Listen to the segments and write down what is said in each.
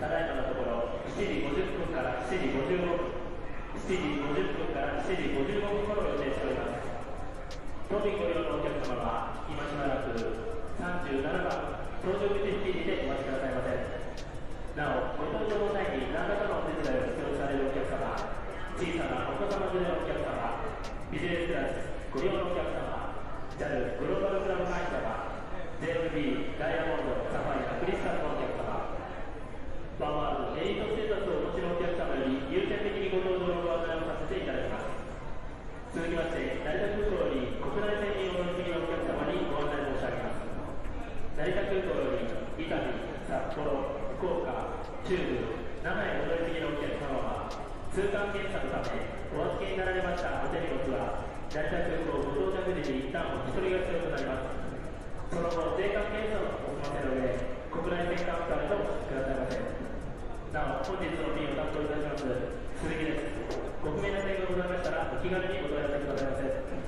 ただいまのところ7時50分から7時55分、7時50分から7時55分頃を予定しております。当便ご利用のお客様は今しばらく37番搭乗口付近にてお待ちくださいませ。なお、ご搭乗の際に何らかのお手伝いを必要とされるお客様、小さなお子様連れのお客様、ビジネスクラスご利用のお客様、JAL グローバルクラブ会員様、JLB ダイヤモンド、サファイア、クリスタルのお客様、ワンワールドエリートステータスをお持ちのお客様より優先的にご搭乗のご案内をさせていただきます。続きまして、成田空港より国内線にお乗り継ぎのお客様にご案内申し上げます。成田空港より伊丹、札幌、福岡、中部、那覇へお乗り継ぎのお客様は、通関検査のためお預けになられましたお手荷物は、成田空港ご到着時に一旦お引き取りが必要となります。その後、税関検査をお済ませの上、国内線カウンターへとお越しくださいませ。なお、本日の便を担当いたします鈴木です。ご不明な点がございましたらお気軽にお問い合わせくださいませ。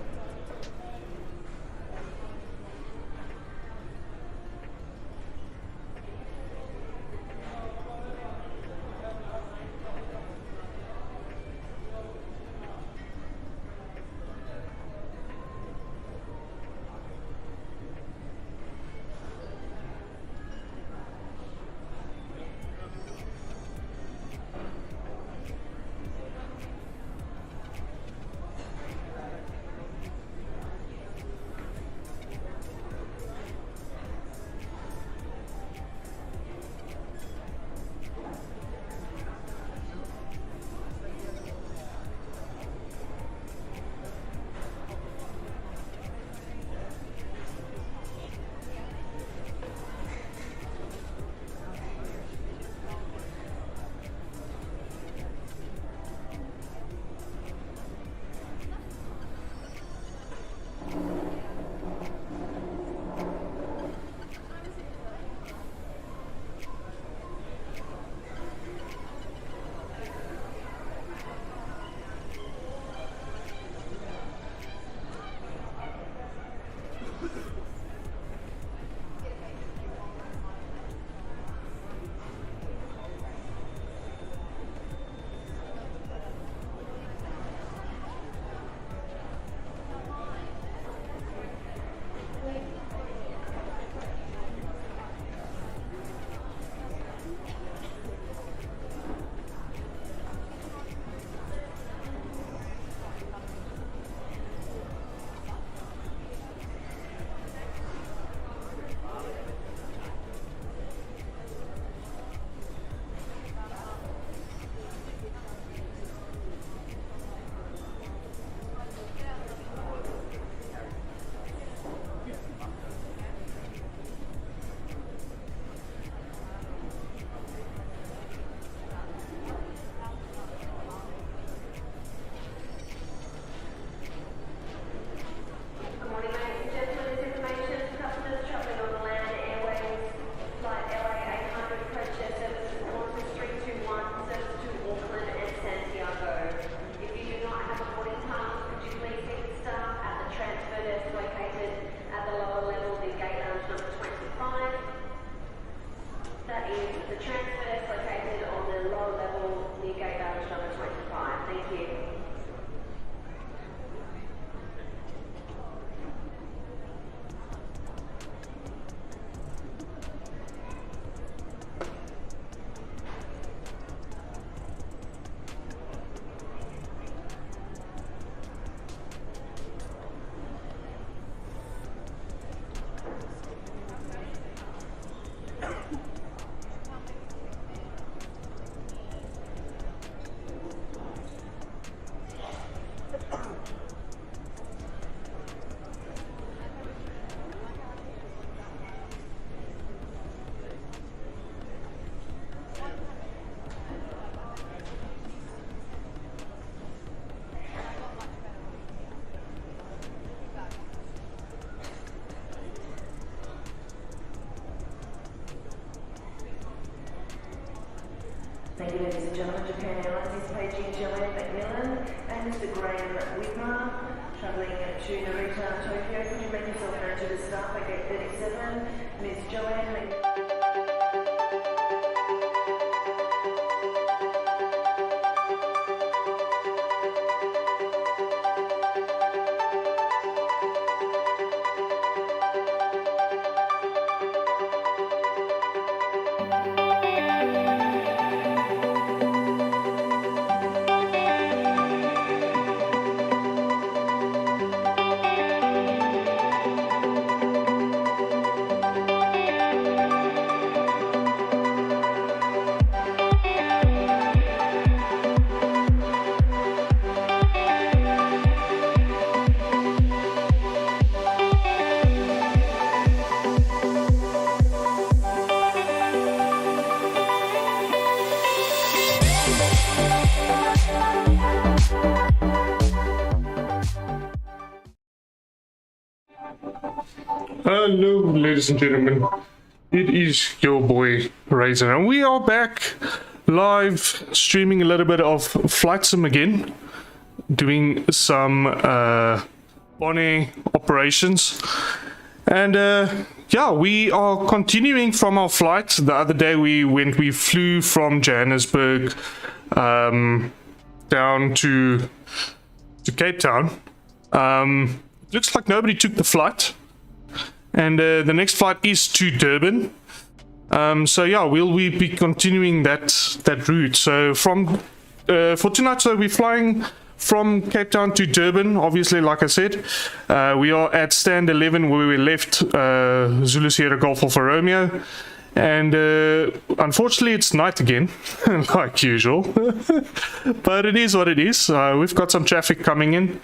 Thank you, ladies and gentlemen. Japan Airlines is paging Joanne McMillan and Mr. Graham Whitmer, travelling to Narita, Tokyo. Could you make yourself known to the staff at gate 37? Ms. Joanne McMillan. Hello, ladies and gentlemen. It is your boy Razor, and we are back live streaming a little bit of Flight Sim again, doing some Bonair operations, and yeah, we are continuing from our flight. The other day we flew from Johannesburg down to Cape Town. Looks like nobody took the flight. And the next flight is to Durban. So yeah, we be continuing that route. So from for tonight, so we're flying from Cape Town to Durban. Obviously, like I said, we are at stand 11 where we left Zulu Sierra Golf Alpha Romeo. And unfortunately, it's night again, like usual. But it is what it is. We've got some traffic coming in.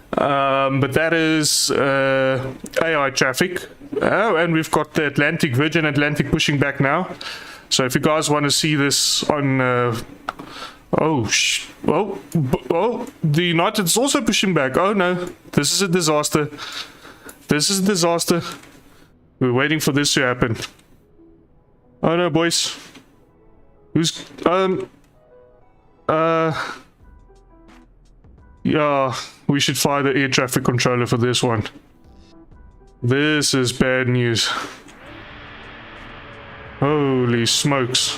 But that is AI traffic. Oh, and we've got the Virgin Atlantic pushing back now. So if you guys want to see this on the United's also pushing back. Oh no, this is a disaster. This is a disaster. We're waiting for this to happen. Oh no, boys. Who's yeah, we should fire the air traffic controller for this one. This is bad news. Holy smokes.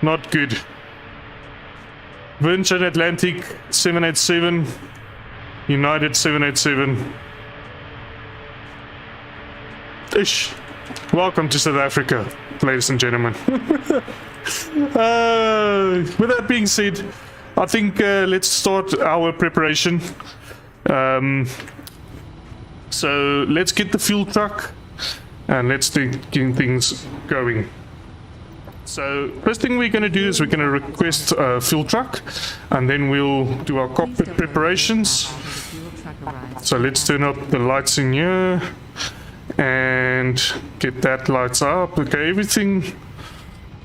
Not good. Virgin Atlantic 787, United 787. Ish. Welcome to South Africa, ladies and gentlemen. With that being said, I think let's start our preparation. So let's get the fuel truck and let's get things going. So first thing we're going to do is we're going to request a fuel truck, and then we'll do our cockpit preparations. So let's turn up the lights in here and get that lights up. Okay, everything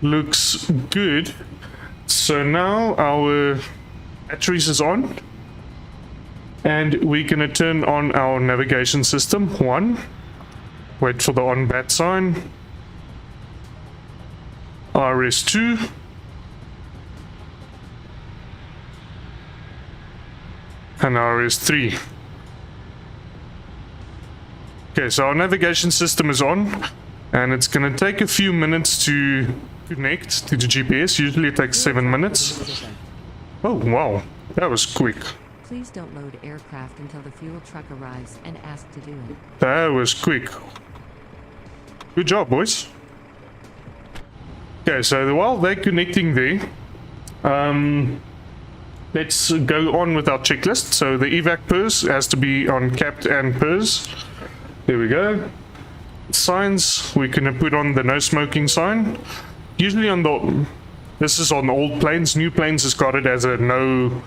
looks good. So now our batteries is on, and we're gonna turn on our navigation system. One, wait for the on bat sign. RS2. And RS3. Okay, so our navigation system is on, and it's gonna take a few minutes to connect to the GPS. Usually it takes 7 minutes. Oh wow, that was quick. Please don't load aircraft until the fuel truck arrives and ask to do it. That was quick. Good job, boys. Okay, so while they're connecting there, let's go on with our checklist. So the evac PERS has to be on capped and PERS. There we go. Signs, we're gonna put on the no smoking sign. Usually on this is on old planes. New planes has got it as a no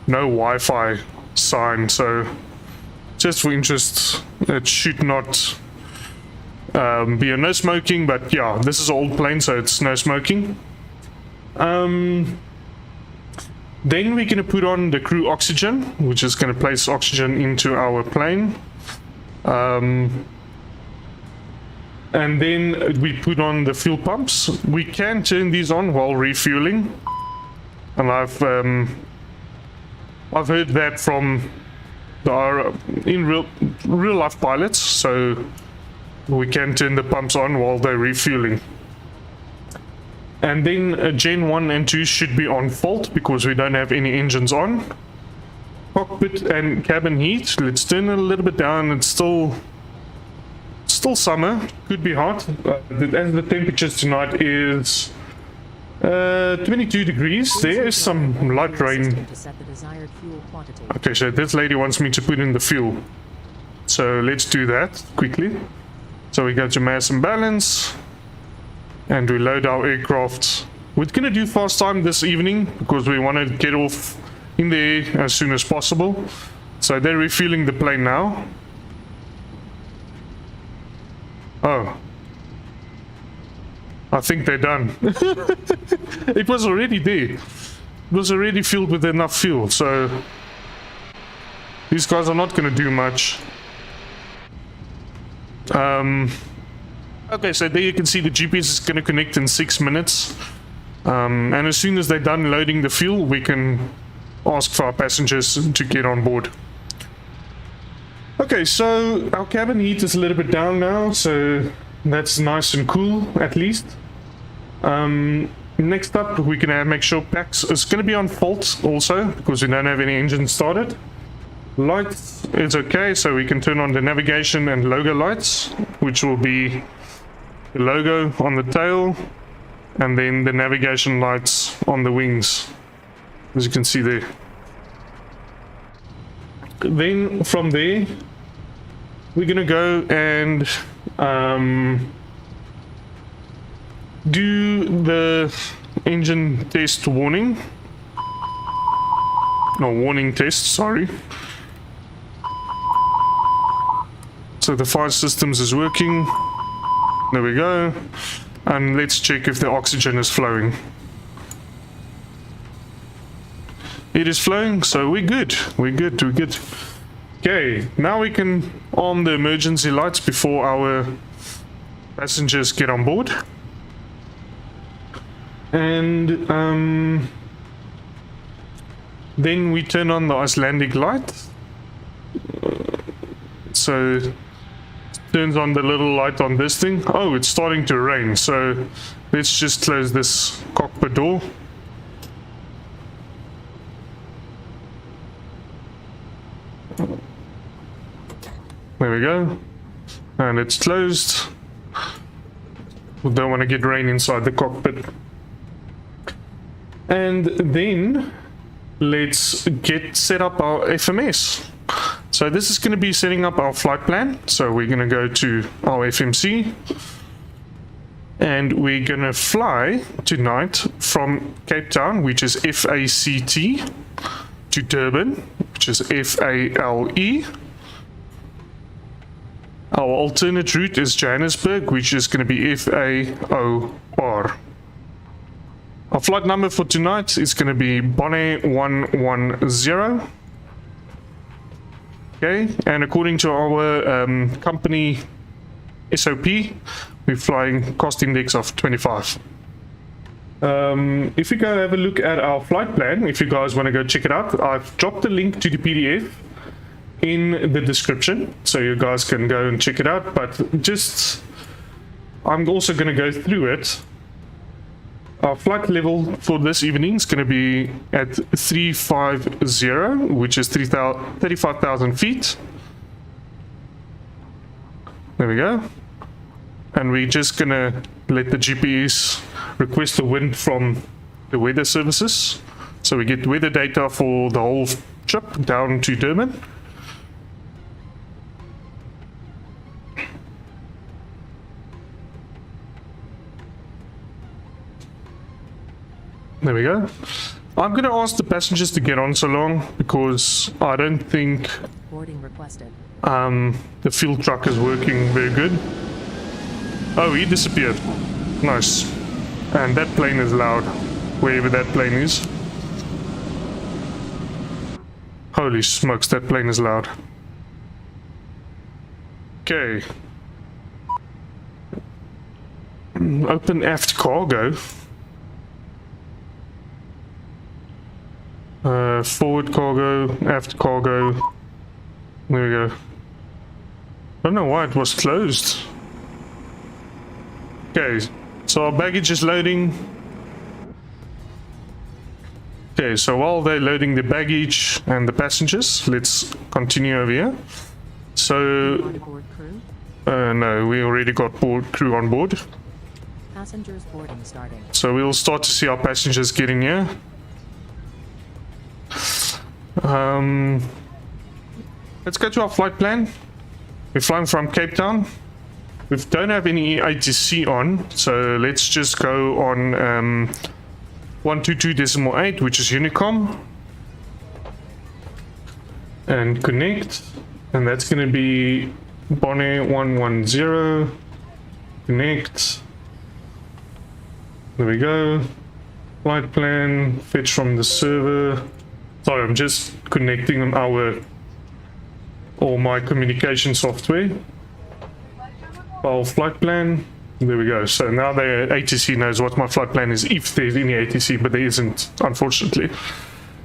Wi-Fi sign. So just for interest, it should not be a no smoking. But yeah, this is an old plane, so it's no smoking. Then we're gonna put on the crew oxygen, which is gonna place oxygen into our plane. And then we put on the fuel pumps. We can turn these on while refueling, and I've heard that from in real life pilots. So we can turn the pumps on while they're refueling. And then Gen 1 and 2 should be on fault because we don't have any engines on. Cockpit and cabin heat. Let's turn it a little bit down. It's still summer, could be hot. And the temperatures tonight is 22 degrees. There is some light rain. Okay, so this lady wants me to put in the fuel, so let's do that quickly. So we go to mass and balance, and we load our aircraft. We're gonna do fast time this evening because we want to get off in there as soon as possible. So they're refueling the plane now. Oh, I think they're done. It was already there. It was already filled with enough fuel, so these guys are not going to do much. Okay, so there you can see the GPS is going to connect in 6 minutes. And as soon as they're done loading the fuel, we can ask for our passengers to get on board. Okay, so our cabin heat is a little bit down now, so that's nice and cool at least. Next up, we're gonna make sure PAX is gonna be on fault also, because we don't have any engine started. Lights, it's okay, so we can turn on the navigation and logo lights, which will be the logo on the tail, and then the navigation lights on the wings, as you can see there. Then from there, we're gonna go and do the engine test warning. No, warning test, sorry. So the fire systems is working. There we go. And let's check if the oxygen is flowing. It is flowing, so we're good. We're good. Okay, now we can arm the emergency lights before our passengers get on board. And then we turn on the Icelandic light. So it turns on the little light on this thing. Oh, it's starting to rain, so let's just close this cockpit door. There we go. And it's closed. We don't want to get rain inside the cockpit. And then let's get set up our FMS. So this is going to be setting up our flight plan. So we're going to go to our FMC and we're going to fly tonight from Cape Town, which is FACT, to Durban, which is FALE. Our alternate route is Johannesburg, which is going to be FAOR. Our flight number for tonight is going to be BONAirVA. Okay, and according to our company SOP, we're flying cost index of 25. If you go have a look at our flight plan, if you guys want to go check it out, I've dropped a link to the PDF in the description, so you guys can go and check it out. But just, I'm also going to go through it. Our flight level for this evening is going to be at 350, which is 35,000 feet. There we go. And we're just going to let the GPS request the wind from the weather services. So we get weather data for the whole trip down to Durban. There we go. I'm going to ask the passengers to get on so long because I don't think Boarding requested. the fuel truck is working very good. Oh, he disappeared. Nice. And that plane is loud, wherever that plane is. Holy smokes, that plane is loud. Okay. Open aft cargo. Forward cargo, aft cargo. There we go. I don't know why it was closed. Okay, so our baggage is loading. Okay, so while they're loading the baggage and the passengers, let's continue over here. So, Board crew. no, we already got crew on board. Passengers boarding starting. So we'll start to see our passengers getting here. Let's go to our flight plan. We're flying from Cape Town. We don't have any ATC on, so let's just go on 122.8, which is Unicom, and connect. And that's going to be BONAirVA110. Connect. There we go. Flight plan, fetch from the server. Sorry, I'm just connecting all my communication software. File flight plan. There we go. So now the ATC knows what my flight plan is, if there's any ATC, but there isn't, unfortunately.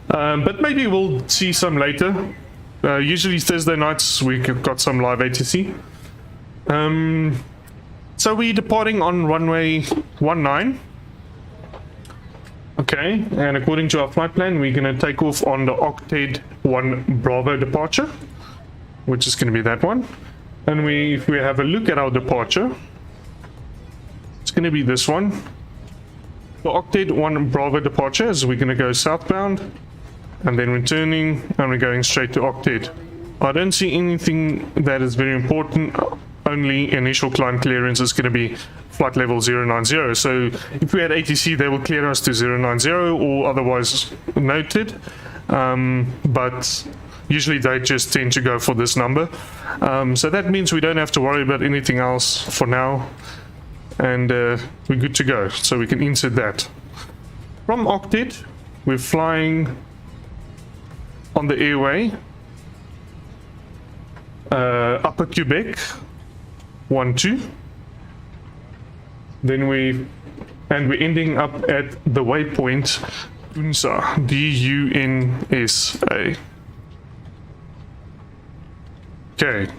But maybe we'll see some later. Usually Thursday nights we've got some live ATC. So we're departing on runway 19. Okay, and according to our flight plan, we're going to take off on the Octet 1 Bravo departure, which is going to be that one. And if we have a look at our departure, it's going to be this one. The Octet 1 Bravo departure is we're going to go southbound, and then returning, and we're going straight to Octet. I don't see anything that is very important. Only initial client clearance is going to be flight level 090. So if we had ATC, they will clear us to 090 or otherwise noted. But usually they just tend to go for this number. So that means we don't have to worry about anything else for now. And we're good to go. So we can insert that. From Octet, we're flying on the airway. Upper Quebec 12. Then we're ending up at the waypoint Dunsa, D-U-N-S-A. Okay,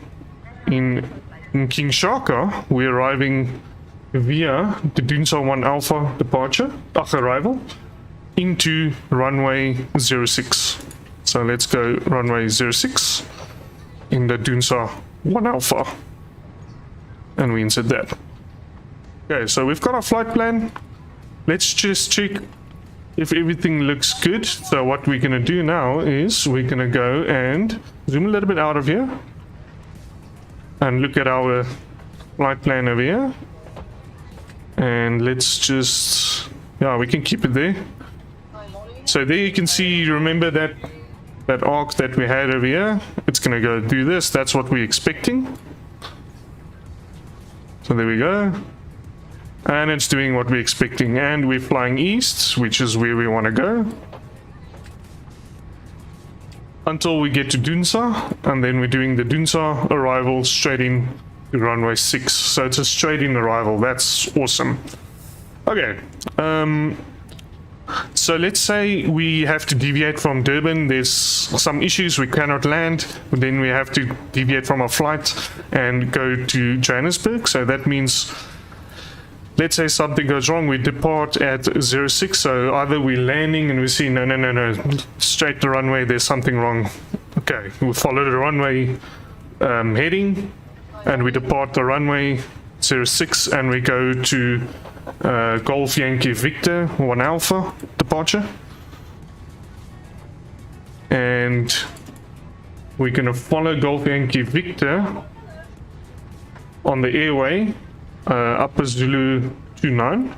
in Kinshasa, we're arriving via the Dunsa 1 Alpha departure, arrival, into runway 06. So let's go runway 06 in the Dunsa 1 Alpha, and we insert that. Okay, so we've got our flight plan. Let's just check if everything looks good. So what we're going to do now is we're going to go and zoom a little bit out of here and look at our flight plan over here. And let's just, yeah, we can keep it there. So there you can see, remember that arc that we had over here? It's going to go do this. That's what we're expecting. So there we go. And it's doing what we're expecting, and we're flying east, which is where we want to go, until we get to Dunsa, and then we're doing the Dunsa arrival straight in to runway 6. So it's a straight in arrival. That's awesome. Okay, so let's say we have to deviate from Durban. There's some issues, we cannot land, then we have to deviate from our flight and go to Johannesburg. So that means, let's say something goes wrong, we depart at 06, so either we're landing and we see, no, straight to runway, there's something wrong. Okay, we follow the runway heading, and we depart the runway 06, and we go to Golf Yankee Victor 1 Alpha departure. And we're going to follow Golf Yankee Victor on the airway, Upper Zulu 29,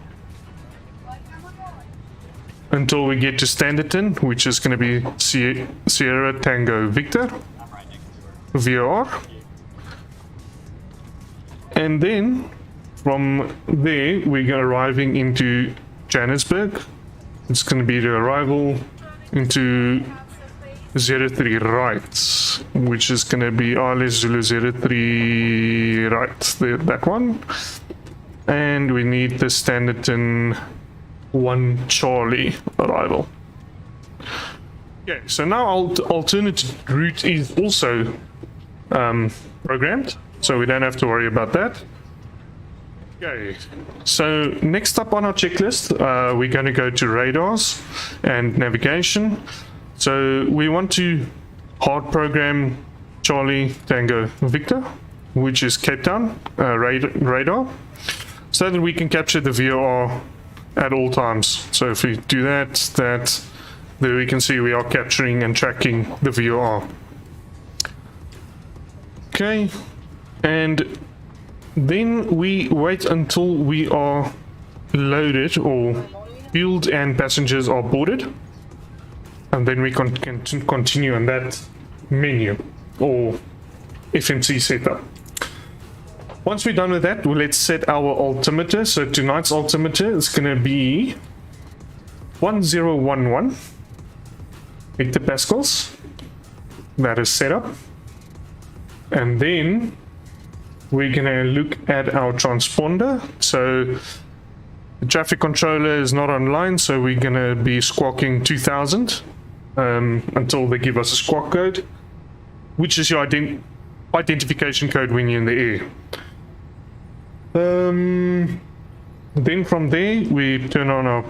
until we get to Standerton, which is going to be Sierra Tango Victor VOR, and then from there we're arriving into Johannesburg. It's going to be the arrival into 03 right, which is going to be RLS Zulu 03 right, that one. And we need the Standerton 1 Charlie arrival. Okay, so now our alternative route is also programmed, so we don't have to worry about that. Okay, so next up on our checklist, we're going to go to radars and navigation. So we want to hard program Charlie Tango Victor, which is Cape Town radar, so that we can capture the VOR at all times. So if we do that, there we can see we are capturing and tracking the VOR. Okay, and then we wait until we are loaded, or fueled and passengers are boarded, and then we can continue on that menu or FMC setup. Once we're done with that, let's set our altimeter. So tonight's altimeter is going to be 1011 hectopascals. That is set up. And then we're gonna look at our transponder. So the traffic controller is not online, so we're gonna be squawking 2000 until they give us a squawk code, which is your identification code when you're in the air. Then from there we turn on our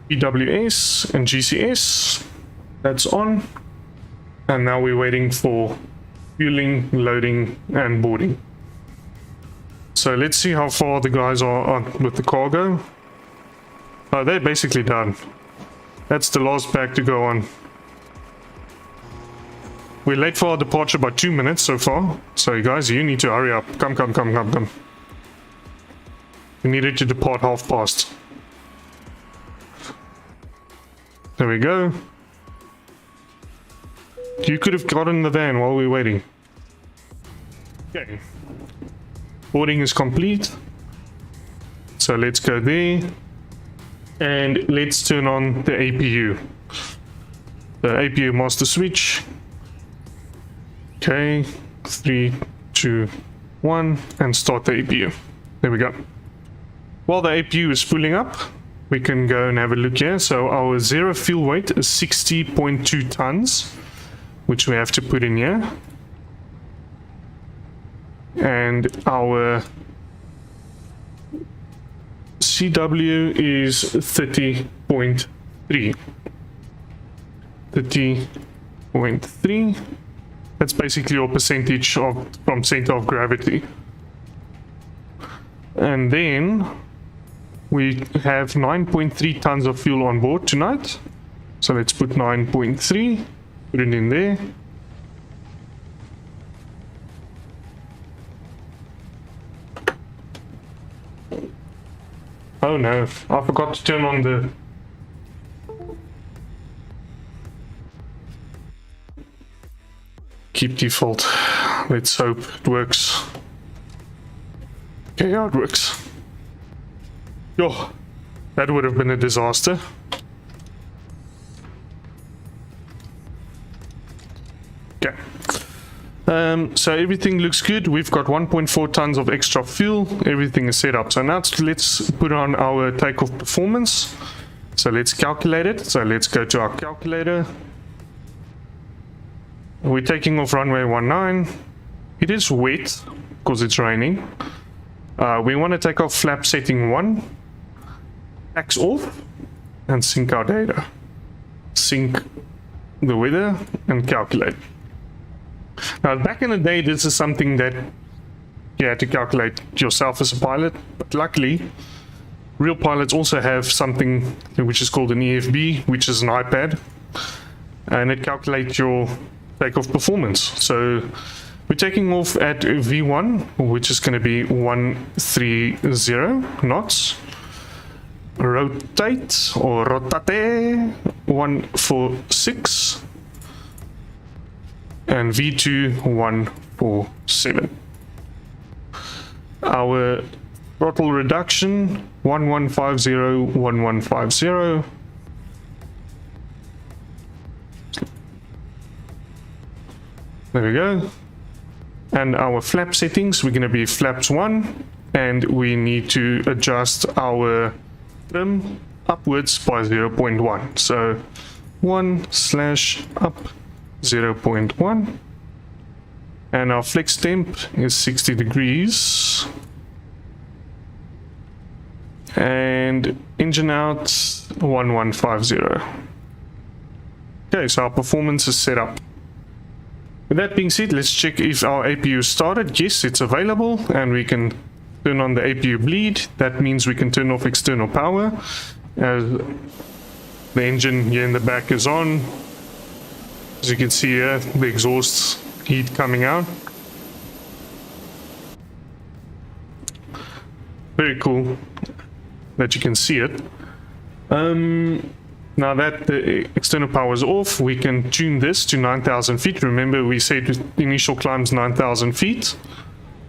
PWS and GCS. That's on, and now we're waiting for fueling, loading and boarding. So let's see how far the guys are on with the cargo. Oh, they're basically done. That's the last bag to go on. We're late for our departure by 2 minutes so far. So guys, you need to hurry up. Come. We needed to depart past. There we go. You could have gotten the van while we're waiting. Okay. Boarding is complete. So let's go there. And let's turn on the APU. The APU master switch. Okay. 3, 2, 1. And start the APU. There we go. While the APU is spooling up, we can go and have a look here. So our zero fuel weight is 60.2 tons, which we have to put in here. And our CW is 30.3. 30.3. That's basically your percentage from center of gravity. And then we have 9.3 tons of fuel on board tonight. So let's put 9.3, put it in there. Oh no, I forgot to turn on the... Keep default. Let's hope it works. Okay, yeah, it works. Yo, that would have been a disaster. Okay. So everything looks good. We've got 1.4 tons of extra fuel. Everything is set up. So now let's put on our takeoff performance. So let's calculate it. So let's go to our calculator. We're taking off runway 19. It is wet because it's raining. We want to take off flap setting 1. Tax off and sync our data. Sync the weather and calculate. Now, back in the day, this is something that you had to calculate yourself as a pilot, but luckily, real pilots also have something which is called an EFB, which is an iPad, and it calculates your takeoff performance. So we're taking off at V1, which is going to be 130 knots. Rotate or rotate 146. And V2 147. Our throttle reduction 1150 1150. There we go. And our flap settings, we're going to be flaps 1, and we need to adjust our trim upwards by 0.1. So 1/up 0.1, and our flex temp is 60 degrees, and engine out 1150. Okay, so our performance is set up. With that being said, let's check if our APU started. Yes, it's available, and we can turn on the APU bleed. That means we can turn off external power as the engine here in the back is on. As you can see here, the exhaust heat coming out. Very cool that you can see it. Now that the external power is off, we can tune this to 9,000 feet. Remember, we said the initial climb's 9,000 feet.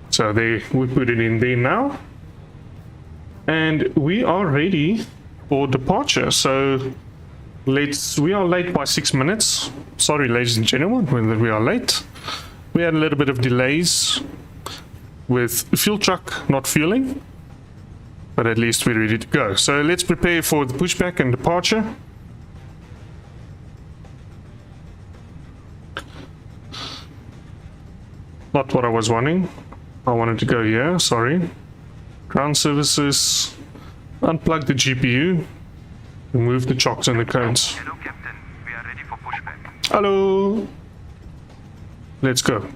So there, we put it in there now. And we are ready for departure. So we are late by 6 minutes. Sorry, ladies and gentlemen, we are late. We had a little bit of delays. with fuel truck not fueling, but at least we're ready to go. So let's prepare for the pushback and departure. Not what I was wanting. I wanted to go here, sorry. Ground services, unplug the GPU, remove the chocks and the cones. Hello, Captain. We are ready for pushback. Hello. Let's go.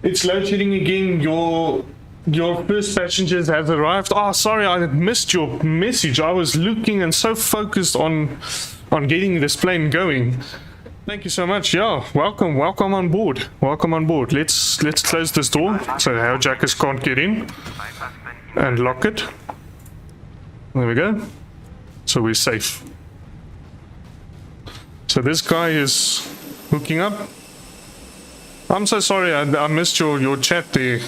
It's load shedding again. Your first passengers have arrived. Oh, sorry, I missed your message. I was looking and so focused on getting this plane going. Thank you so much. Yeah, welcome on board. Welcome on board. Let's close this door so the hijackers can't get in and lock it. There we go. So we're safe. So this guy is hooking up. I'm so sorry I missed your chat there,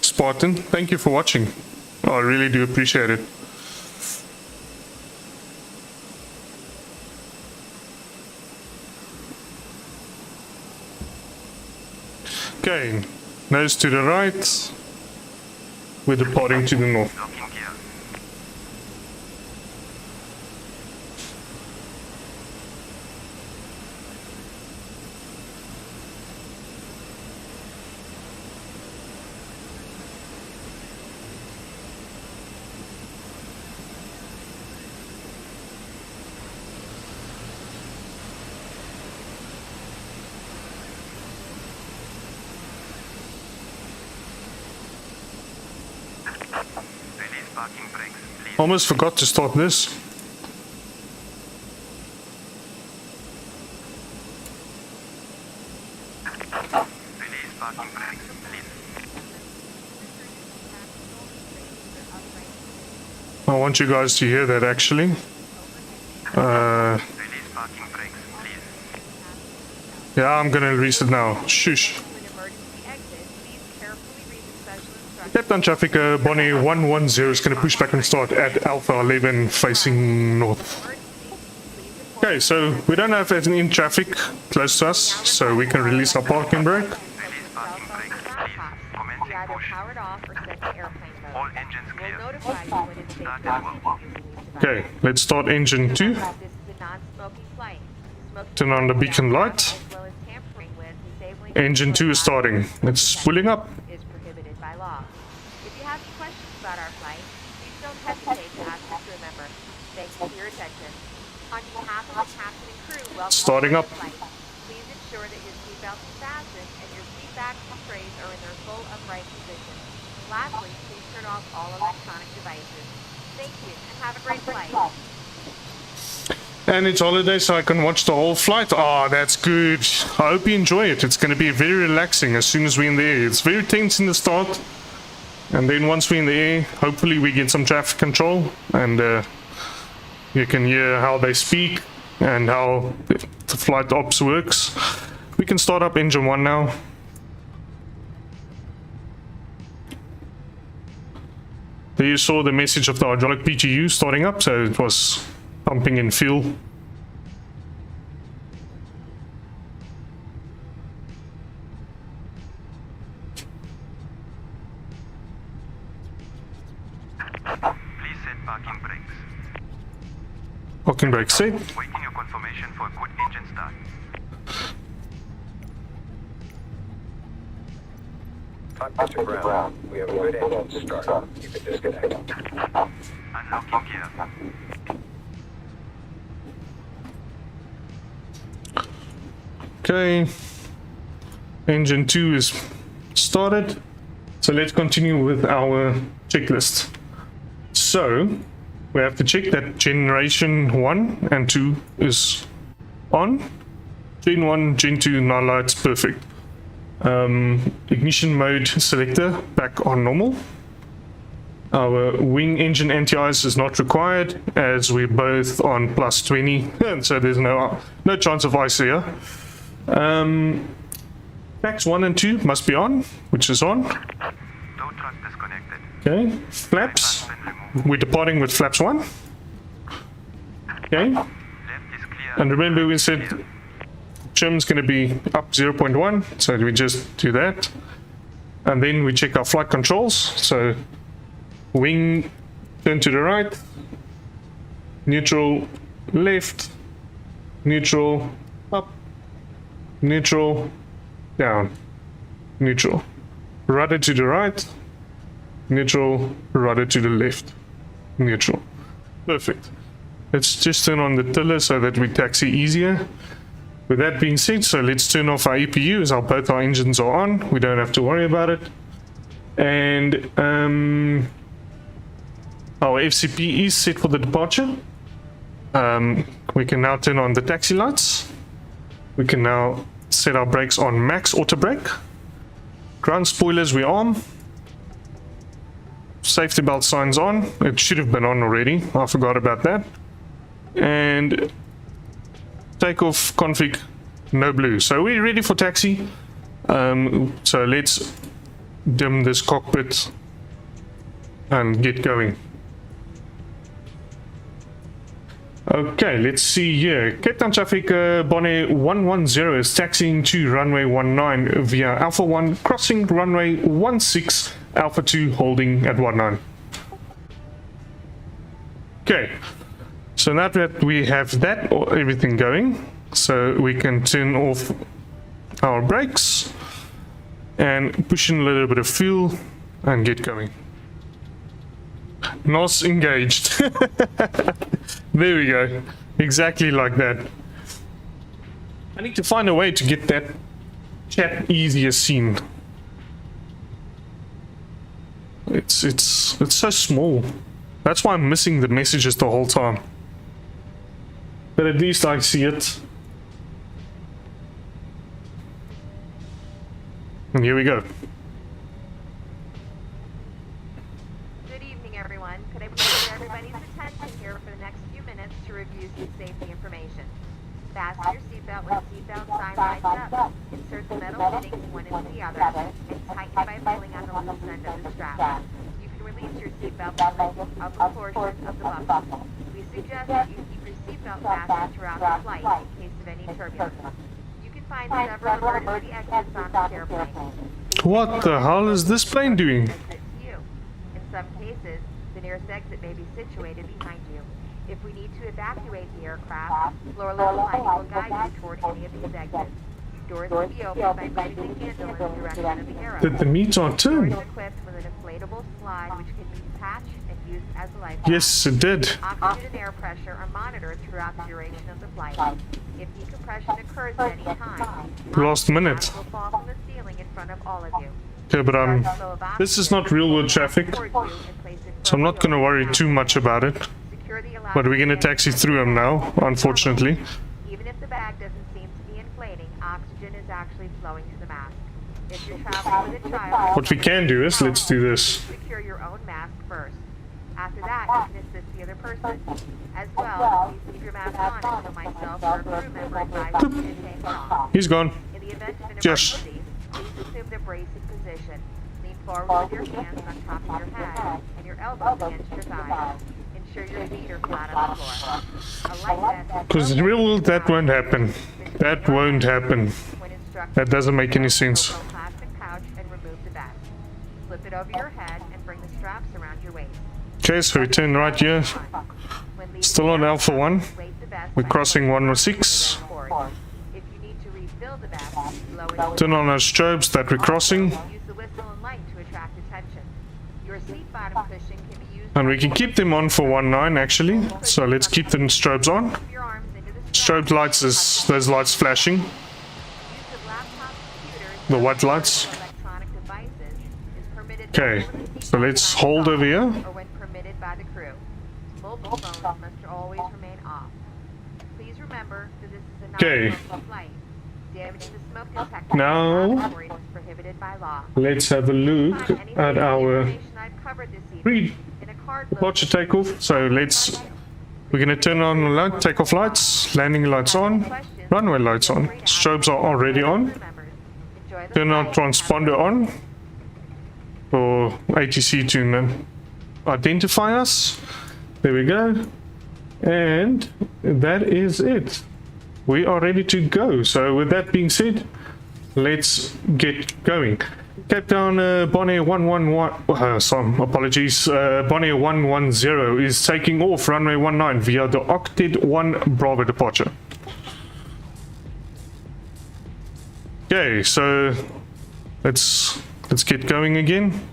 Spartan. Thank you for watching. I really do appreciate it. Okay, nose to the right. We're departing to the north. Locking gear. Release parking brakes, please. Almost forgot to start this. Release parking brakes, please. I want you guys to hear that actually. Release parking brakes, please. Yeah, I'm gonna reset now. Shush. Captain traffic, BON110 is going to push back and start at Alpha 11 facing north. Okay, so we don't have any in traffic close to us, so we can release our parking brake. Release parking brakes, please. Commencing push. All engines clear. Start at will. Okay, let's start engine 2. Turn on the beacon light. Engine 2 is starting. It's pulling up. Is prohibited by law. If you have any questions about our flight, please don't hesitate to ask a crew member. Thank you for your attention. On behalf of the captain and crew, welcome Starting to up. the flight. Please ensure that your seatbelt is fastened and your seat backs and trays are in their full upright position. Lastly, please turn off all electronic devices. Thank you and have a great flight. And it's holiday, so I can watch the whole flight. Ah, that's good. I hope you enjoy it. It's going to be very relaxing as soon as we're in the air. It's very tense in the start. And then once we're in the air, hopefully we get some traffic control. And you can hear how they speak and how the flight ops works. We can start up engine 1 now. There you saw the message of the hydraulic PGU starting up, so it was pumping in fuel. Please set parking brakes. Parking brake set. Waiting your confirmation for a good engine start. Contact to ground. We have a good engine start. You can disconnect. Unlocking gear. Okay. Engine 2 is started. So let's continue with our checklist. So we have to check that generation 1 and 2 is on. Gen 1, Gen 2, now lights perfect. Ignition mode selector back on normal. Our wing engine anti-ice is not required as we're both on plus 20, so there's no chance of ice here. Packs 1 and 2 must be on, which is on. Tow truck disconnected. Okay, flaps. We're departing with flaps 1. Okay, Left is clear. and remember we said trim's going to be up 0.1, so we just do that. And then we check our flight controls. So wing, turn to the right, neutral, left, neutral, up, neutral, down, neutral, rudder to the right, neutral, rudder to the left, neutral. Perfect. Let's just turn on the tiller so that we taxi easier. With that being said, so let's turn off our EPU as both our engines are on. We don't have to worry about it. And our FCP is set for the departure. We can now turn on the taxi lights. We can now set our brakes on max auto brake. Ground spoilers we arm. Safety belt signs on. It should have been on already. I forgot about that. And takeoff config no blue. So we're ready for taxi. So let's dim this cockpit and get going. Okay, let's see here. Cape Town traffic, BONair110 is taxiing to runway 19 via Alpha 1, crossing runway 16, Alpha 2 holding at 19. Okay, so now that we have that or everything going, so we can turn off our brakes and push in a little bit of fuel and get going. NOS engaged. There we go. Exactly like that. I need to find a way to get that chat easier seen. It's so small. That's why I'm missing the messages the whole time. But at least I see it. And here we go. Good evening, everyone. Could I please get everybody's attention here for the next few minutes to review some safety information? Fasten your seatbelt with the seatbelt sign lights up. Insert the metal fittings one into the other and tighten by pulling on the loose end of the strap. You can release your seatbelt by lifting up a portion of the buckle. We suggest that you keep your seatbelt fastened throughout the flight in case of any turbulence. You can find several emergency exits on this airplane. What the hell is this plane doing? In some cases, the nearest exit may be situated behind you. If we need to evacuate the aircraft, lower level lighting will guide you toward any of these exits. Doors will be opened by moving the handle in the direction of the arrow. Did the meat on too? Doors are equipped with an inflatable slide which can be detached and used as a life raft. Yes, it did. Oxygen and air pressure are monitored throughout the duration of the flight. If decompression occurs at any time, Last minute. will fall from the ceiling in front of all of you. Okay, but this is not real world traffic, so I'm not gonna worry too much about it. But we're gonna taxi through them now, unfortunately. Even if the bag doesn't seem to be inflating, oxygen is actually flowing to the mask. If you're traveling with a child, What we can do is, let's do this. secure your own mask first. After that, you can assist the other person. As well, please keep your mask on until myself or a crew member advises you to take it off. He's gone. In the event of an Yes. emergency, please assume the bracing position. Lean forward with your hands on top of your head and your elbows against your thighs. Ensure your feet are flat on the floor. A life vest Because in real world, that won't happen. That won't happen. when instructed. That doesn't make any sense. Open a plastic pouch and remove the vest. Slip it over your head and bring the straps around your waist. Okay, so we turn right here. When leaving Still on the Alpha 1. aircraft, weight the vest We're by crossing pulling 106. the cord. If you need to refill the vest, lower the Turn on our strobes that we're crossing. Use the whistle and light to attract attention. Your seat bottom cushion can be used. And we can keep them on for 19 actually. So let's keep the strobes on. Keep your arms into the Strobe lights is those lights flashing. Use of laptop computers, The white lights. electronic devices is permitted Okay, only when the so seatbelt let's sign is hold off over here. Or when permitted by the crew. Mobile phones must always remain off. Please remember that this is a Okay. non-smoking flight. Damage to smoke detectors Now- and laboratories is prohibited by law. Let's have a look Find any at our information I've covered this evening pre in a card departure takeoff. So we're gonna turn on the light, takeoff lights, landing lights on, runway lights on. Strobes are already on. Turn our transponder on for ATC to identify us. There we go. And that is it. we are ready to go. So with that being said, let's get going. Cape Town, Bonair 111, some apologies, Bonair 110 is taking off runway 19 via the Octet 1 Bravo departure. Okay, so let's get going again.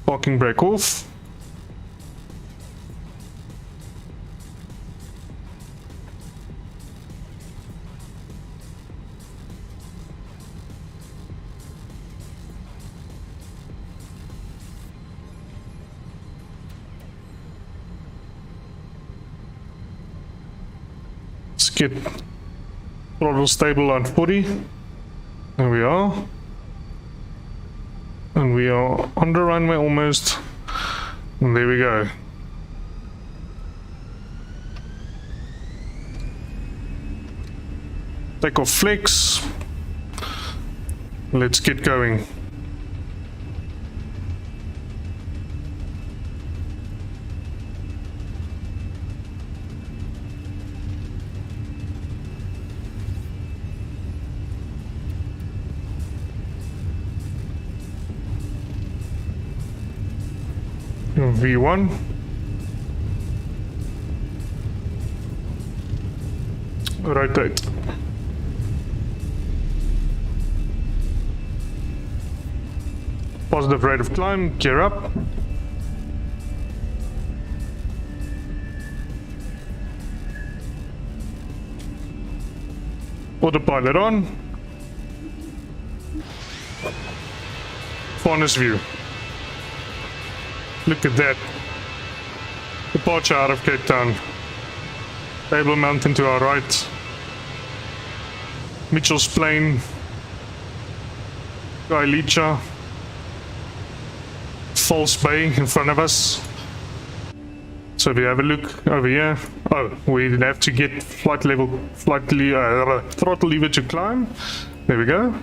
Parking brake off. Let's get throttle stable on 40. There we are. And we are on the runway almost. And there we go. Take off flex. Let's get going. V1. Rotate. Positive rate of climb, gear up. Autopilot on. Harness view. Look at that. Departure out of Cape Town. Table Mountain to our right. Mitchell's Plain. Kailicha. False Bay in front of us. So if you have a look over here. Oh, we have to get throttle lever to climb. There we go.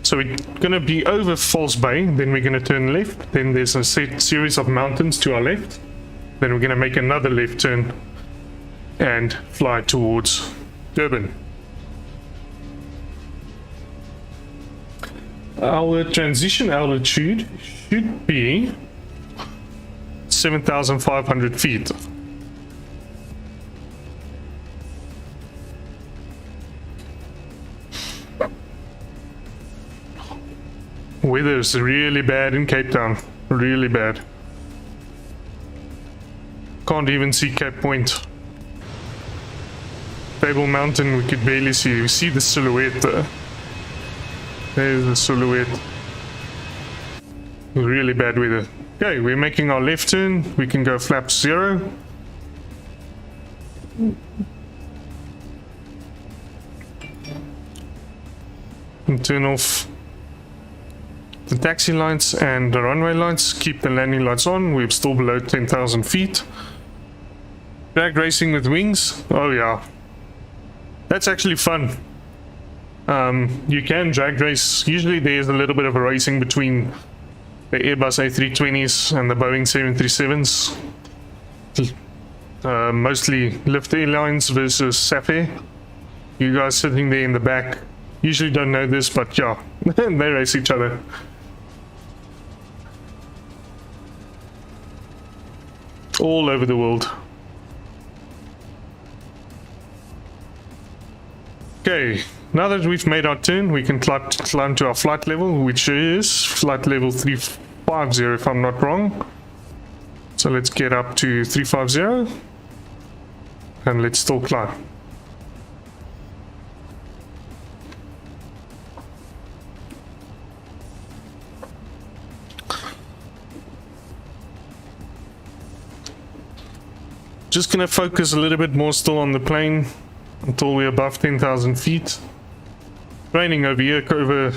So we're going to be over False Bay, then we're going to turn left, then there's a series of mountains to our left, then we're going to make another left turn and fly towards Durban. Our transition altitude should be 7,500 feet. Weather's really bad in Cape Town, really bad. Can't even see Cape Point. Table Mountain we could barely see. We see the silhouette there. There's the silhouette. Really bad weather. Okay, we're making our left turn. We can go flap 0. And turn off the taxi lights and the runway lights. Keep the landing lights on. We're still below 10,000 feet. Drag racing with wings. Oh yeah, that's actually fun. You can drag race. Usually there's a little bit of a racing between the Airbus A320s and the Boeing 737s. Mostly Lift Airlines versus FACT-FALE. You guys sitting there in the back usually don't know this, but yeah, they race each other. All over the world. Okay, now that we've made our turn, we can climb to our flight level, which is flight level 350 if I'm not wrong. So let's get up to 350 and let's still climb. Just gonna focus a little bit more still on the plane until we're above 10,000 feet. Raining over here, over,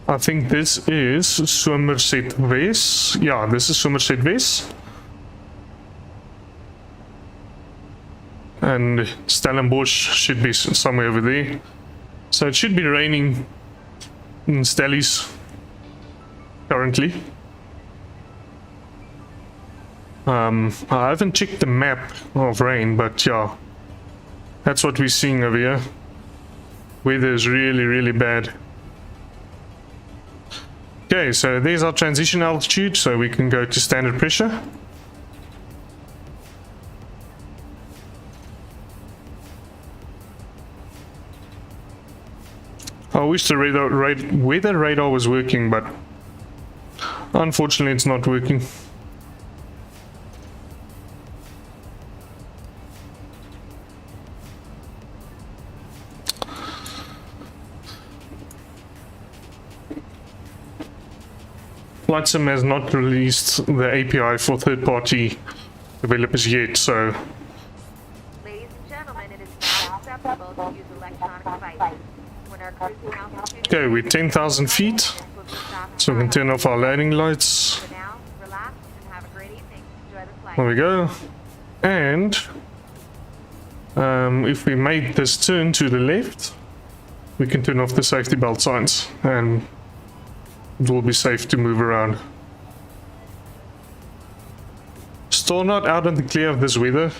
I think this is Somerset West. Yeah, this is Somerset West. And Stellenbosch should be somewhere over there. So it should be raining in Stellies currently. I haven't checked the map of rain, but yeah, that's what we're seeing over here. Weather is really, really bad. Okay, so there's our transition altitude, so we can go to standard pressure. I wish the weather radar was working, but unfortunately it's not working. Flight Sim has not released the API for third-party developers yet, so... Ladies and gentlemen, it is now acceptable to use electronic devices. When our cruising altitude is Okay, we're 10,000 feet, so we can turn off our landing lights. For now, relax and have a great evening. Enjoy the flight. There we go. And if we made this turn to the left, we can turn off the safety belt signs, and it will be safe to move around. Still not out in the clear of this weather.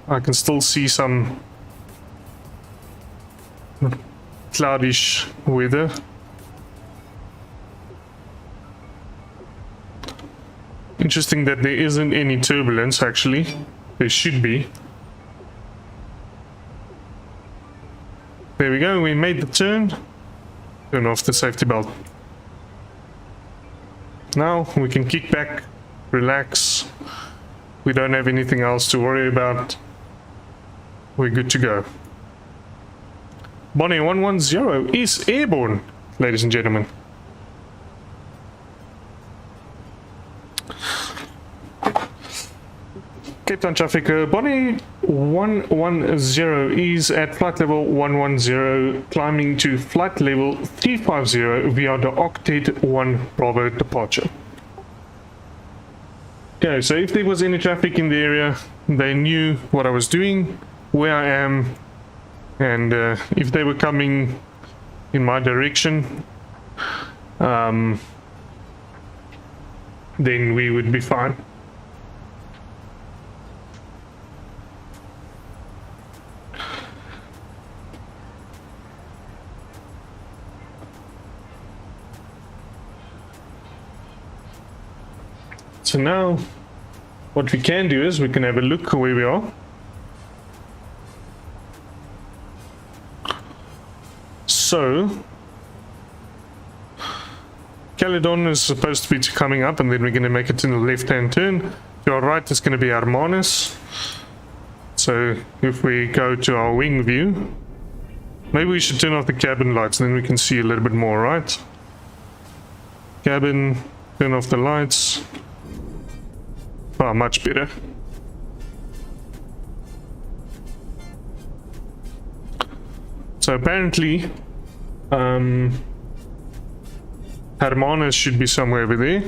I can still see some cloudish weather. Interesting that there isn't any turbulence actually. There should be. There we go, we made the turn. Turn off the safety belt. Now we can kick back, relax. We don't have anything else to worry about. We're good to go. BonairVA is airborne, ladies and gentlemen. Cape Town traffic, BonairVA is at flight level 110, climbing to flight level 350 via the Octet 1 Bravo departure. Okay, so if there was any traffic in the area, they knew what I was doing, where I am, and if they were coming in my direction, then we would be fine. So now, what we can do is we can have a look where we are. So, Caledon is supposed to be coming up, and then we're going to make it in the left-hand turn. To our right is going to be Hermanus. So, if we go to our wing view, maybe we should turn off the cabin lights, then we can see a little bit more, right? Cabin, turn off the lights. Oh, much better. So apparently, Hermanus should be somewhere over there.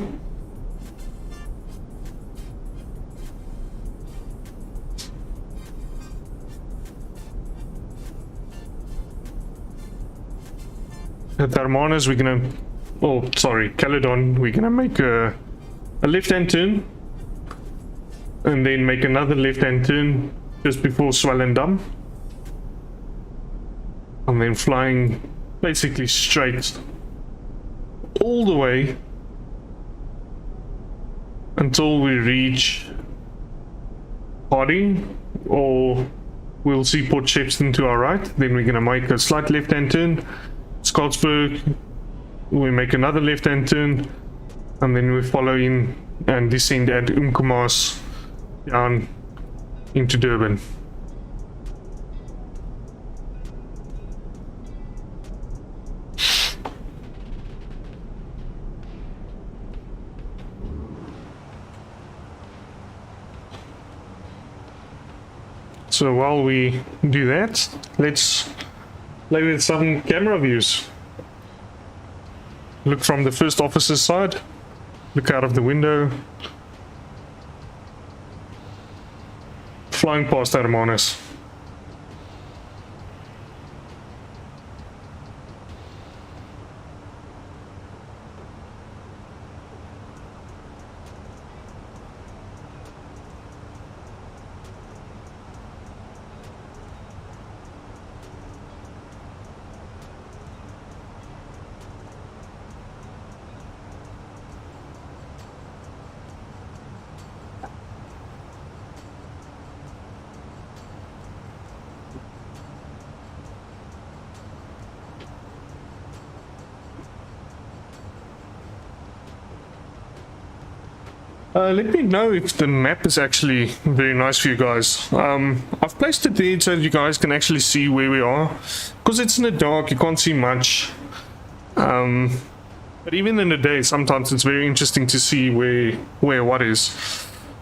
At Hermanus, we're gonna... Oh, sorry, Caledon, we're gonna make a left-hand turn. And then make another left-hand turn just before Swellendam. And then flying basically straight all the way until we reach Harding, or we'll see Port Shepstone to our right. Then we're going to make a slight left-hand turn. Scottsburg, we make another left-hand turn, and then we follow in and descend at Umkomaas down into Durban. So while we do that, let's play with some camera views. Look from the first officer's side, look out of the window. Flying past Hermanus. Let me know if the map is actually very nice for you guys. I've placed it there so that you guys can actually see where we are, because it's in the dark, you can't see much. But even in the day, sometimes it's very interesting to see where what is.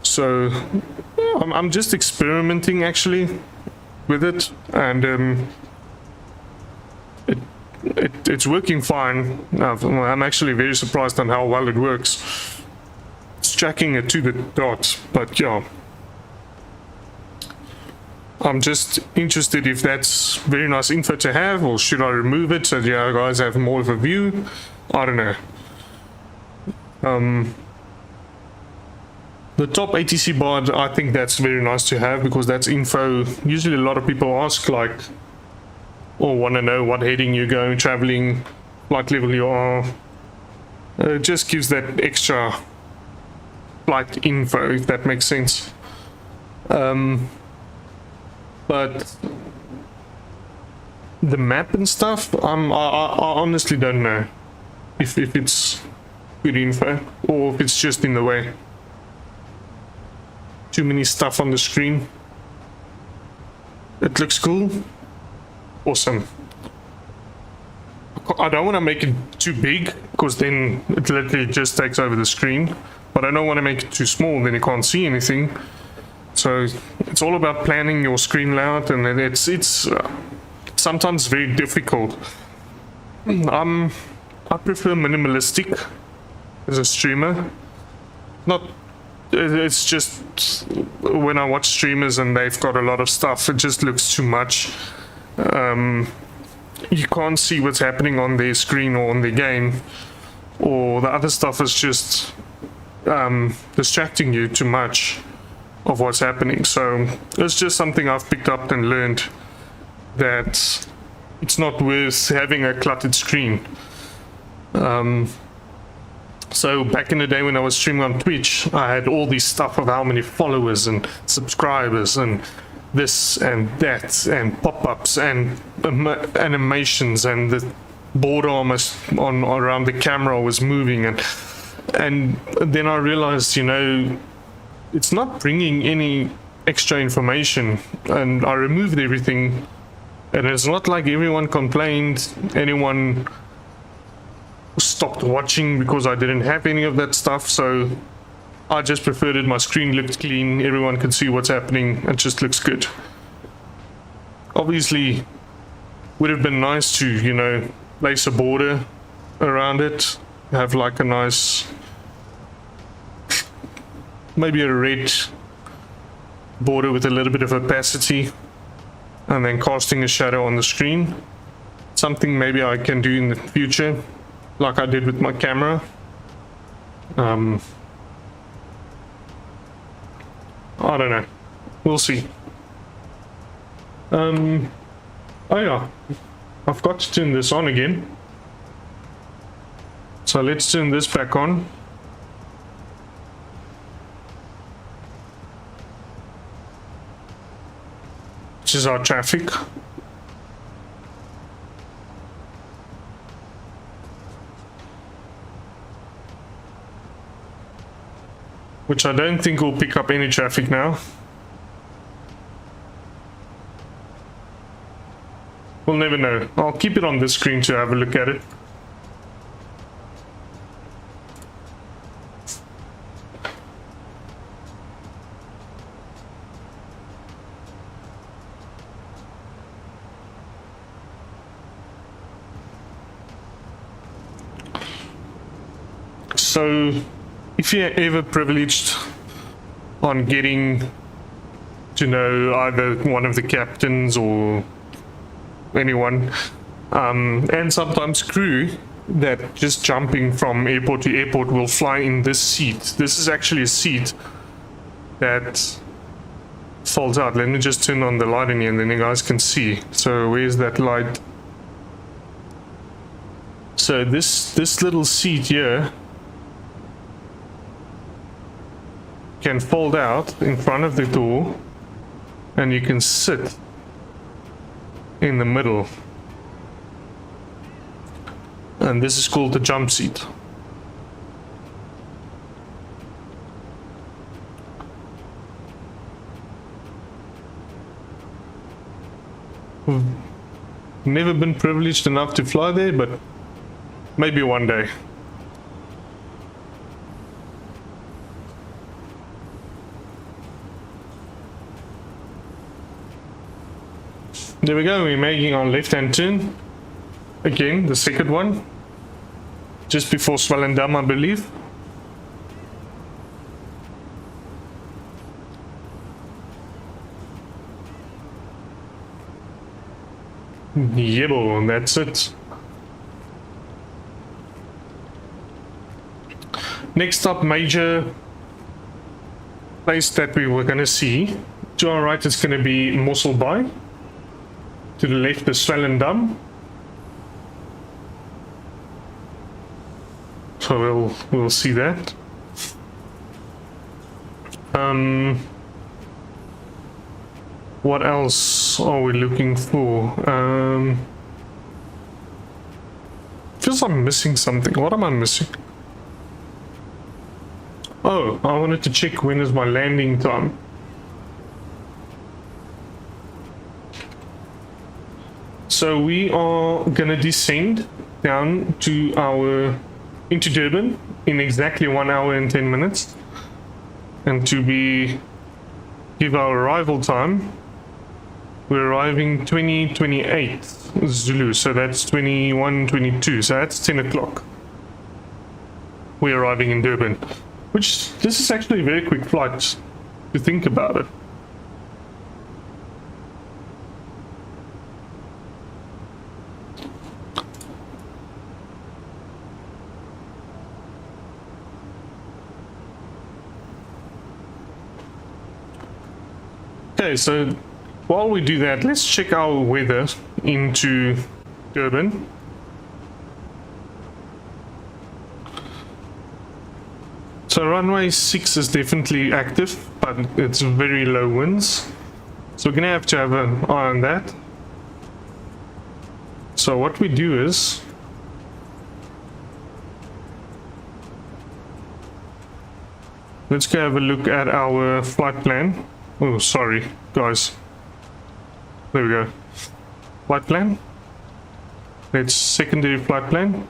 So yeah, I'm just experimenting actually with it, and it's working fine. I'm actually very surprised on how well it works. It's tracking it to the dot, but yeah, I'm just interested if that's very nice info to have, or should I remove it so that you guys have more of a view. I don't know. The top ATC bar, I think that's very nice to have, because that's info. Usually a lot of people ask, like, or want to know what heading you're going, traveling, flight level you are. It just gives that extra flight info, if that makes sense. But the map and stuff, I honestly don't know if it's good info or if it's just in the way. Too many stuff on the screen. It looks cool. Awesome. I don't want to make it too big, because then it literally just takes over the screen. But I don't want to make it too small, then you can't see anything. So it's all about planning your screen layout, and it's sometimes very difficult. I prefer minimalistic as a streamer. It's just when I watch streamers and they've got a lot of stuff, it just looks too much. You can't see what's happening on their screen or on their game, or the other stuff is just distracting you too much of what's happening. So it's just something I've picked up and learned, that it's not worth having a cluttered screen. So back in the day when I was streaming on Twitch, I had all this stuff of how many followers and subscribers and this and that and pop-ups and animations, and the border almost on around the camera was moving, and then I realized, you know, it's not bringing any extra information, and I removed everything, and it's not like everyone complained, anyone stopped watching because I didn't have any of that stuff. So I just preferred it. My screen looked clean, everyone could see what's happening, it just looks good. Obviously would have been nice to, you know, place a border around it, have like a nice, maybe a red border with a little bit of opacity, and then casting a shadow on the screen. Something maybe I can do in the future, like I did with my camera. I don't know, we'll see. Oh yeah, I've got to turn this on again, so let's turn this back on. Which is our traffic. Which I don't think will pick up any traffic now. We'll never know. I'll keep it on this screen to have a look at it. So if you're ever privileged on getting to know either one of the captains or anyone, and sometimes crew, that just jumping from airport to airport will fly in this seat. This is actually a seat that folds out. Let me just turn on the light in here and then you guys can see. So where's that light? So this little seat here can fold out in front of the door, and you can sit in the middle, and this is called the jump seat. Never been privileged enough to fly there, but maybe one day. There we go, we're making our left-hand turn. Again, the second one. Just before Swellendam, I believe. Yeah, that's it. Next up, major place that we were going to see. To our right, it's going to be Mossel Bay. To the left, the Swellendam. So we'll see that. What else are we looking for? Feels I'm missing something. What am I missing? Oh, I wanted to check when is my landing time. So we are gonna descend down to into Durban in exactly 1 hour and 10 minutes. And to give our arrival time, we're arriving 20:28 Zulu, so that's 21:22, so that's 10 o'clock. We're arriving in Durban, which this is actually a very quick flight to think about it. Okay, so while we do that, let's check our weather into Durban. So runway 6 is definitely active, but it's very low winds. So we're gonna have to have an eye on that. So what we do is let's go have a look at our flight plan. Oh, sorry, guys. There we go. Flight plan. Let's secondary flight plan.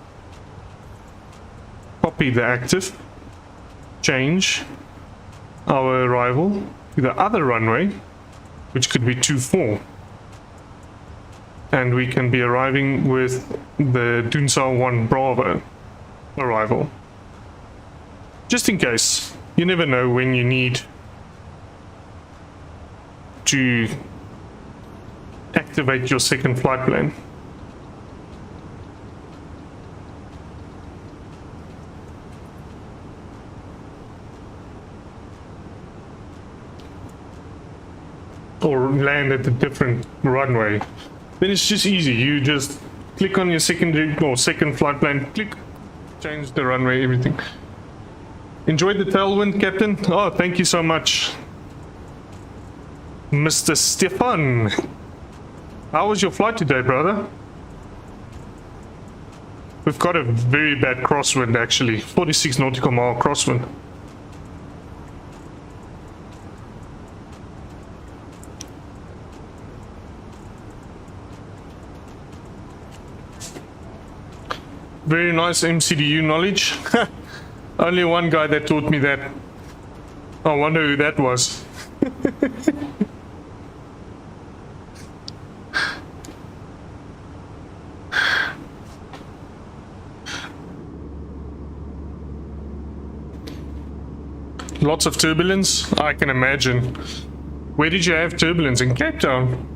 Copy the active. Change our arrival to the other runway, which could be 24. And we can be arriving with the Dunsal 1 Bravo arrival. Just in case. You never know when you need to activate your second flight plan. Or land at a different runway. Then it's just easy. You just click on your secondary or second flight plan, click, change the runway, everything. Enjoyed the tailwind, Captain? Oh, thank you so much, Mr. Stefan. How was your flight today, brother? We've got a very bad crosswind, actually. 46 nautical mile crosswind. Very nice MCDU knowledge. Only one guy that taught me that. I wonder who that was. Lots of turbulence, I can imagine. Where did you have turbulence? In Cape Town?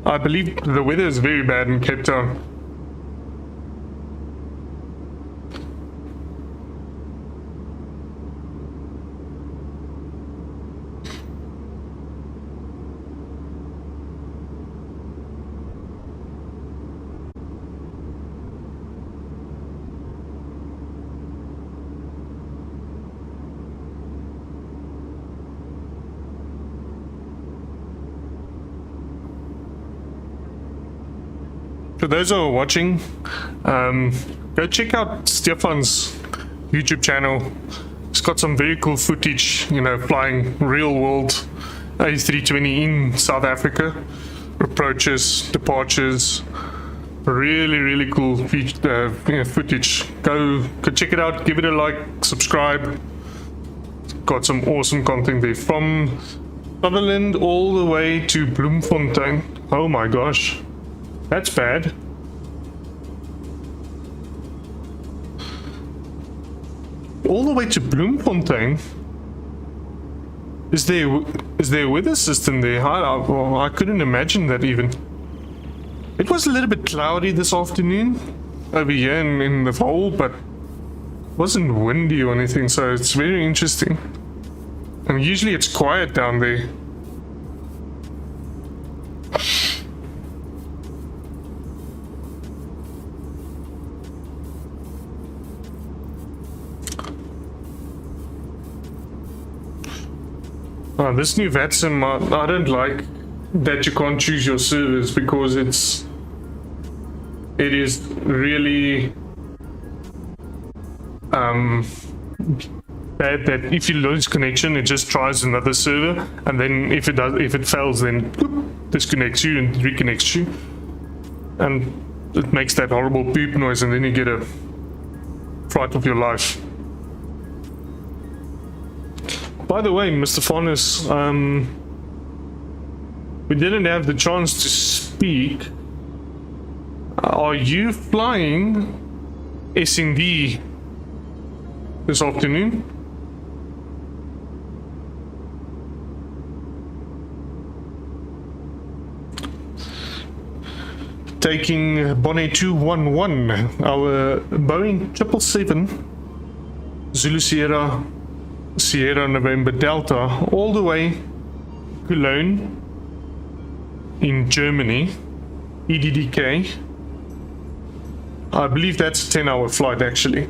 I believe the weather is very bad in Cape Town. For those who are watching, go check out Stefan's YouTube channel. He's got some very cool footage, you know, flying real world A320 in South Africa. approaches, departures. Really cool footage. Go check it out, give it a like, subscribe. Got some awesome content there from Sutherland all the way to Bloemfontein. Oh my gosh, that's bad. All the way to Bloemfontein. Is there a weather system there? I couldn't imagine that even. It was a little bit cloudy this afternoon over here in the hole, but it wasn't windy or anything, so it's very interesting. And usually it's quiet down there. This new VATSIM, I don't like that you can't choose your servers, because it is really bad that if you lose connection, it just tries another server, and then if it fails, then disconnects you and reconnects you, and it makes that horrible beep noise, and then you get a fright of your life. By the way, Mr. Faunas, we didn't have the chance to speak. Are you flying S&D this afternoon? Taking BON110, our Boeing 777 Zulu Sierra November Delta, all the way Cologne in Germany, EDDK. I believe that's a 10-hour flight actually.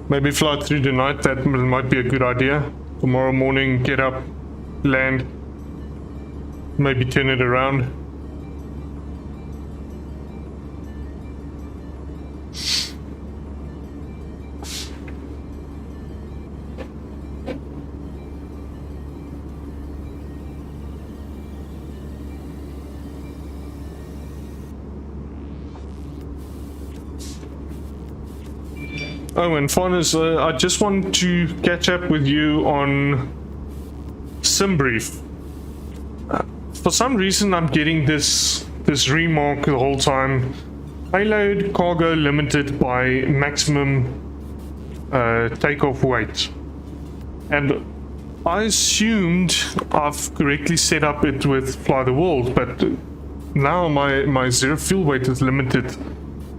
Maybe fly through the night, that might be a good idea. Tomorrow morning, get up, land, maybe turn it around. Oh, and Faunas, I just want to catch up with you on SimBrief. For some reason, I'm getting this remark the whole time. Payload cargo limited by maximum takeoff weight. And I assumed I've correctly set up it with Fly the World, but now my zero fuel weight is limited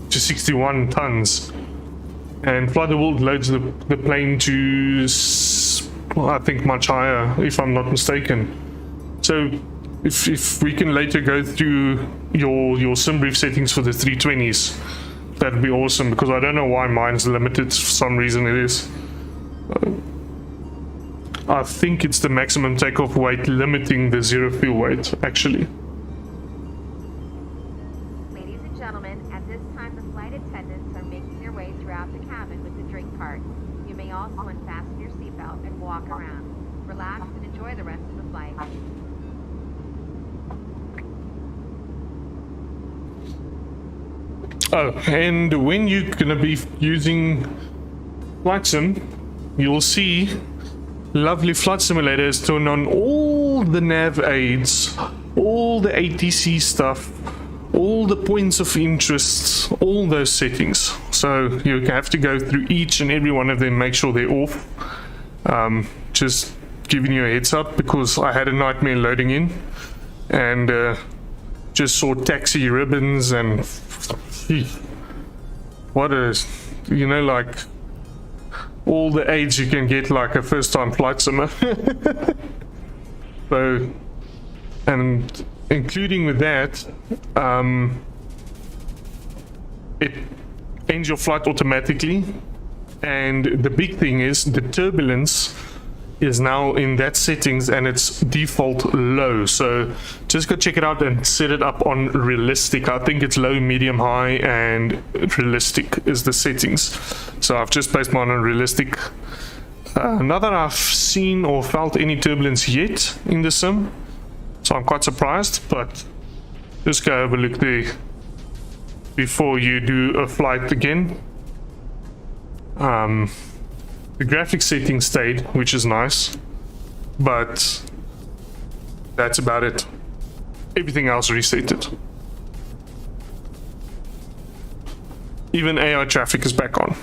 to 61 tons. And Fly the World loads the plane to, well, I think much higher, if I'm not mistaken. So if we can later go through your SimBrief settings for the 320s, that'd be awesome, because I don't know why mine's limited. For some reason it is. I think it's the maximum takeoff weight limiting the zero fuel weight, actually. Ladies and gentlemen, at this time the flight attendants are making their way throughout the cabin with the drink cart. You may also unfasten your seatbelt and walk around. Relax and enjoy the rest of the flight. Oh, and when you're gonna be using Flight Sim, you'll see lovely Flight Simulator has turned on all the nav aids, all the ATC stuff, all the points of interest, all those settings. So you have to go through each and every one of them, make sure they're off. Just giving you a heads up, because I had a nightmare loading in and just saw taxi ribbons and what is, you know, like all the aids you can get like a first-time flight simmer. So, and including with that, it ends your flight automatically, and the big thing is the turbulence is now in that settings and it's default low. So just go check it out and set it up on realistic. I think it's low, medium, high, and realistic is the settings. So I've just placed mine on realistic. Not that I've seen or felt any turbulence yet in the sim, so I'm quite surprised, but just go have a look there before you do a flight again. The graphics settings stayed, which is nice, but that's about it. Everything else resetted. Even AI traffic is back on.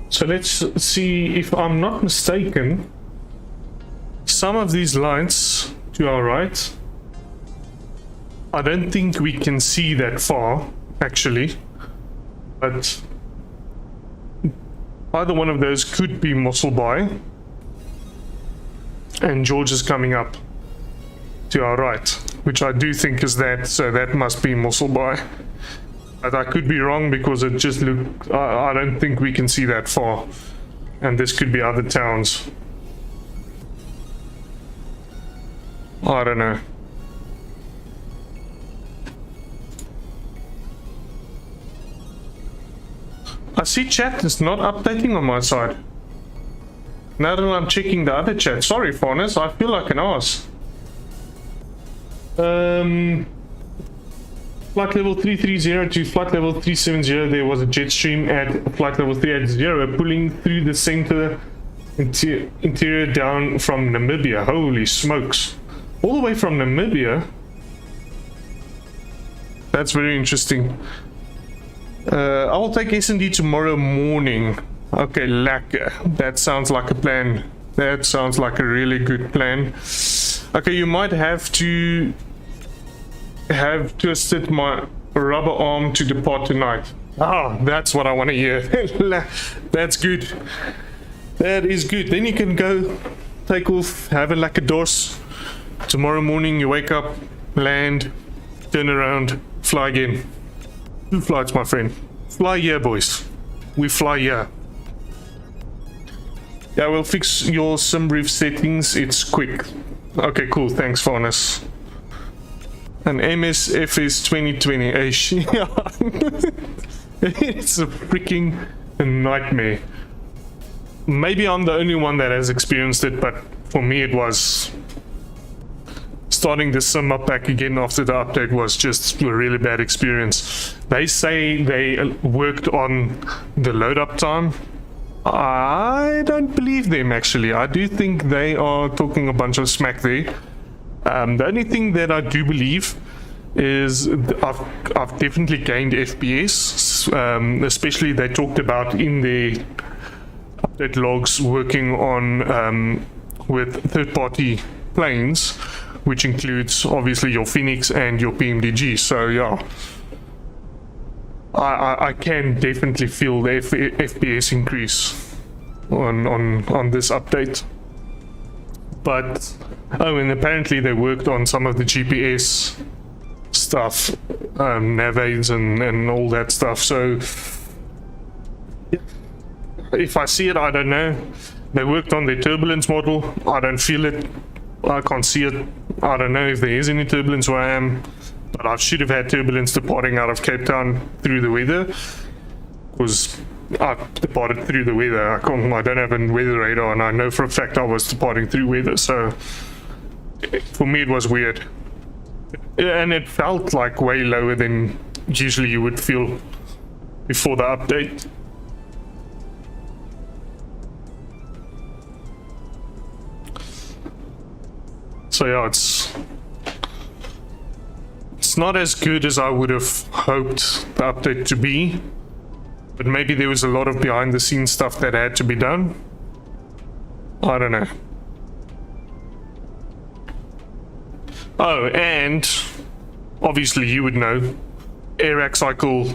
So let's see, if I'm not mistaken, some of these lights to our right, I don't think we can see that far, actually. But either one of those could be Mosselbaai, and George is coming up to our right, which I do think is that, so that must be Mosselbaai. But I could be wrong because it just looked, I don't think we can see that far, and this could be other towns. I don't know. I see chat is not updating on my side. Now that I'm checking the other chat. Sorry, Faunus, I feel like an ass. Flight level 330 to flight level 370, there was a jet stream at flight level 380 pulling through the center interior down from Namibia. Holy smokes. All the way from Namibia? That's very interesting. I will take S&D tomorrow morning. Okay, lekker. That sounds like a plan. That sounds like a really good plan. Okay, you might have twisted my rubber arm to depart tonight. Ah, that's what I want to hear. That's good. That is good. Then you can go, take off, have a lekker dors. Tomorrow morning you wake up, land, turn around, fly again. 2 flights, my friend. Fly here, boys. We fly here. Yeah, we'll fix your SimBrief settings. It's quick. Okay, cool. Thanks, Faunus. An MSFS 2020. Yeah. It's a freaking nightmare. Maybe I'm the only one that has experienced it, but for me it was... Starting the sim up back again after the update was just a really bad experience. They say they worked on the load up time. I don't believe them, actually. I do think they are talking a bunch of smack there. The only thing that I do believe is I've definitely gained FPS, especially they talked about in the update logs working on with third-party planes, which includes obviously your Phoenix and your PMDG. So yeah, I can definitely feel the FPS increase on this update. But oh, and apparently they worked on some of the GPS stuff, nav aids and all that stuff. So if I see it, I don't know. They worked on their turbulence model. I don't feel it. I can't see it. I don't know if there is any turbulence where I am, but I should have had turbulence departing out of Cape Town through the weather, because I departed through the weather. I don't have a weather radar, and I know for a fact I was departing through weather, so for me it was weird. And it felt like way lower than usually you would feel before the update. So yeah, it's not as good as I would have hoped the update to be, but maybe there was a lot of behind the scenes stuff that had to be done. I don't know. Oh, and obviously you would know, AirAC cycle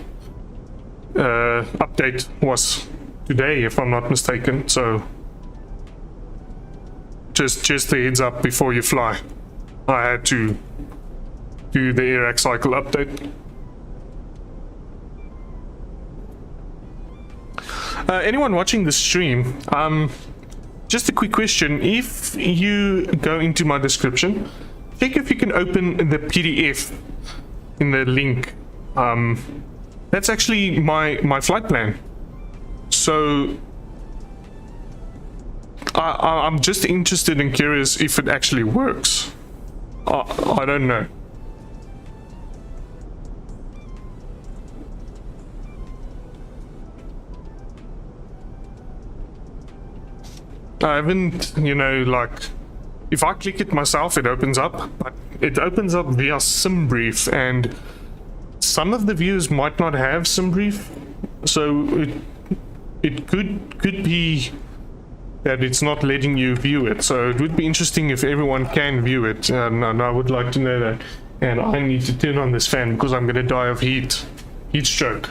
update was today, if I'm not mistaken, so just a heads up before you fly. I had to do the AirAC cycle update. Anyone watching the stream, just a quick question. If you go into my description, check if you can open the PDF in the link. That's actually my flight plan. So I'm just interested and curious if it actually works. I don't know. I haven't, you know, like, if I click it myself, it opens up, but it opens up via SimBrief, and some of the viewers might not have SimBrief, so it could be that it's not letting you view it. So it would be interesting if everyone can view it, and I would like to know that. And I need to turn on this fan because I'm gonna die of heat stroke.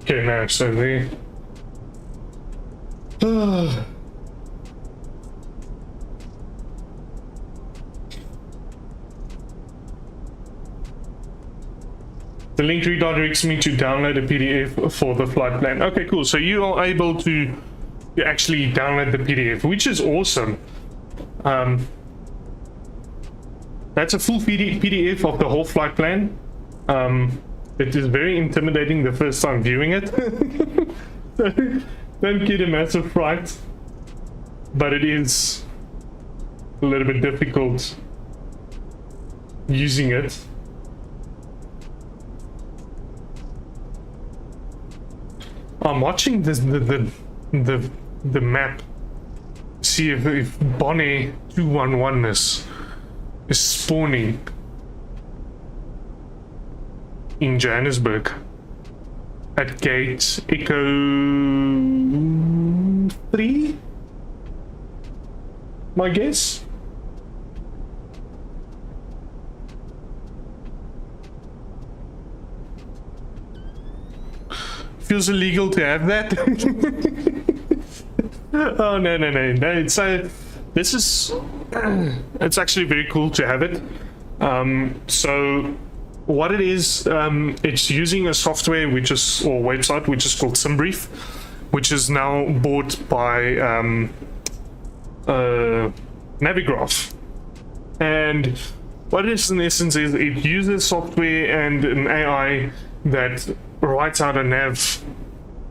Okay, now, so the link redirects me to download a PDF for the flight plan. Okay, cool. So you are able to actually download the PDF, which is awesome. That's a full PDF of the whole flight plan. It is very intimidating the first time viewing it. So don't get a massive fright, but it is a little bit difficult using it. I'm watching this the map, see if BON110 is spawning in Johannesburg at gate Echo 3, my guess. Feels illegal to have that. Oh no, it's this is it's actually very cool to have it. So what it is, it's using a software or website which is called SimBrief, which is now bought by Navigraph. And what it is in essence is it uses software and an AI that writes out a nav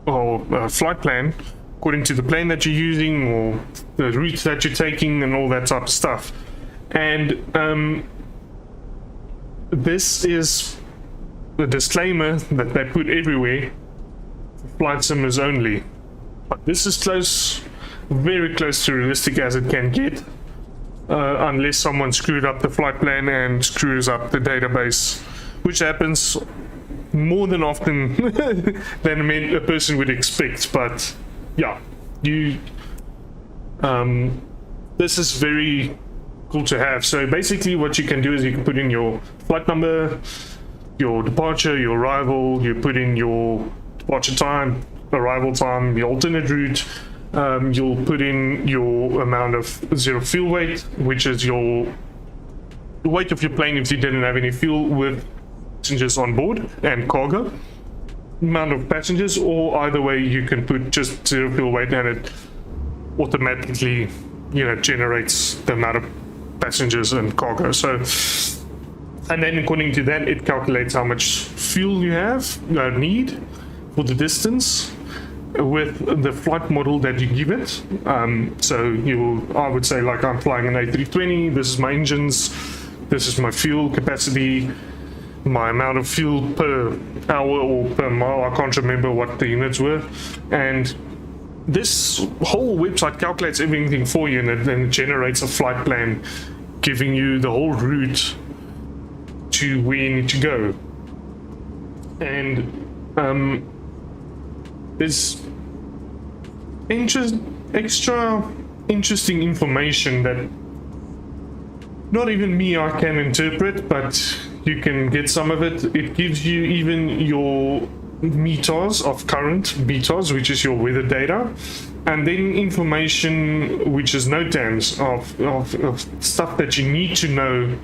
or a flight plan according to the plane that you're using or the route that you're taking and all that type of stuff. And this is the disclaimer that they put everywhere for flight simmers only. But this is close, very close to realistic as it can get, unless someone screwed up the flight plan and screws up the database, which happens more than often than a person would expect. But yeah, this is very cool to have. So basically what you can do is you can put in your flight number, your departure, your arrival, you put in your departure time, arrival time, the alternate route, you'll put in your amount of zero fuel weight, which is your weight of your plane if you didn't have any fuel with passengers on board and cargo, amount of passengers, or either way you can put just zero fuel weight and it automatically, you know, generates the amount of passengers and cargo. So, and then according to that it calculates how much fuel you need for the distance with the flight model that you give it. So I would say, like, I'm flying an A320, this is my engines, this is my fuel capacity, my amount of fuel per hour or per mile, I can't remember what the units were, and this whole website calculates everything for you, and then it generates a flight plan giving you the whole route to where you need to go. And there's extra interesting information not even me, I can interpret, but you can get some of it. It gives you even your meters of current, meters, which is your weather data, and then information which is NOTAMs of stuff that you need to know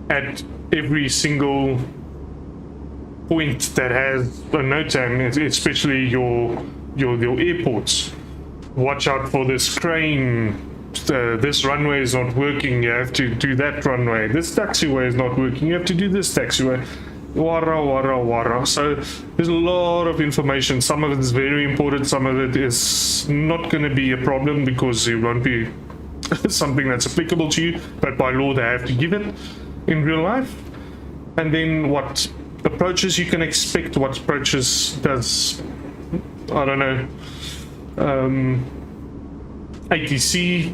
at every single point that has a NOTAM, especially your airports. Watch out for this crane. This runway is not working. You have to do that runway. This taxiway is not working. You have to do this taxiway. Wara. So there's a lot of information. Some of it is very important. Some of it is not going to be a problem because it won't be something that's applicable to you. But by law, they have to give it in real life. And then what approaches you can expect. What approaches does, I don't know, ATC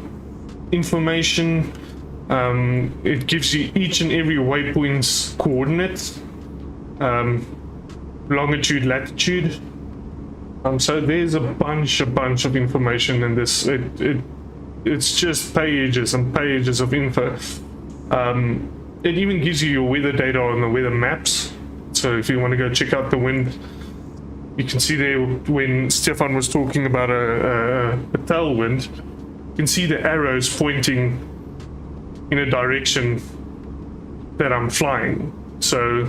information. It gives you each and every waypoint's coordinates, longitude, latitude. So there's a bunch of information in this. It's just pages and pages of info. It even gives you your weather data on the weather maps. So if you want to go check out the wind, you can see there when Stefan was talking about a tailwind, you can see the arrows pointing in a direction that I'm flying. So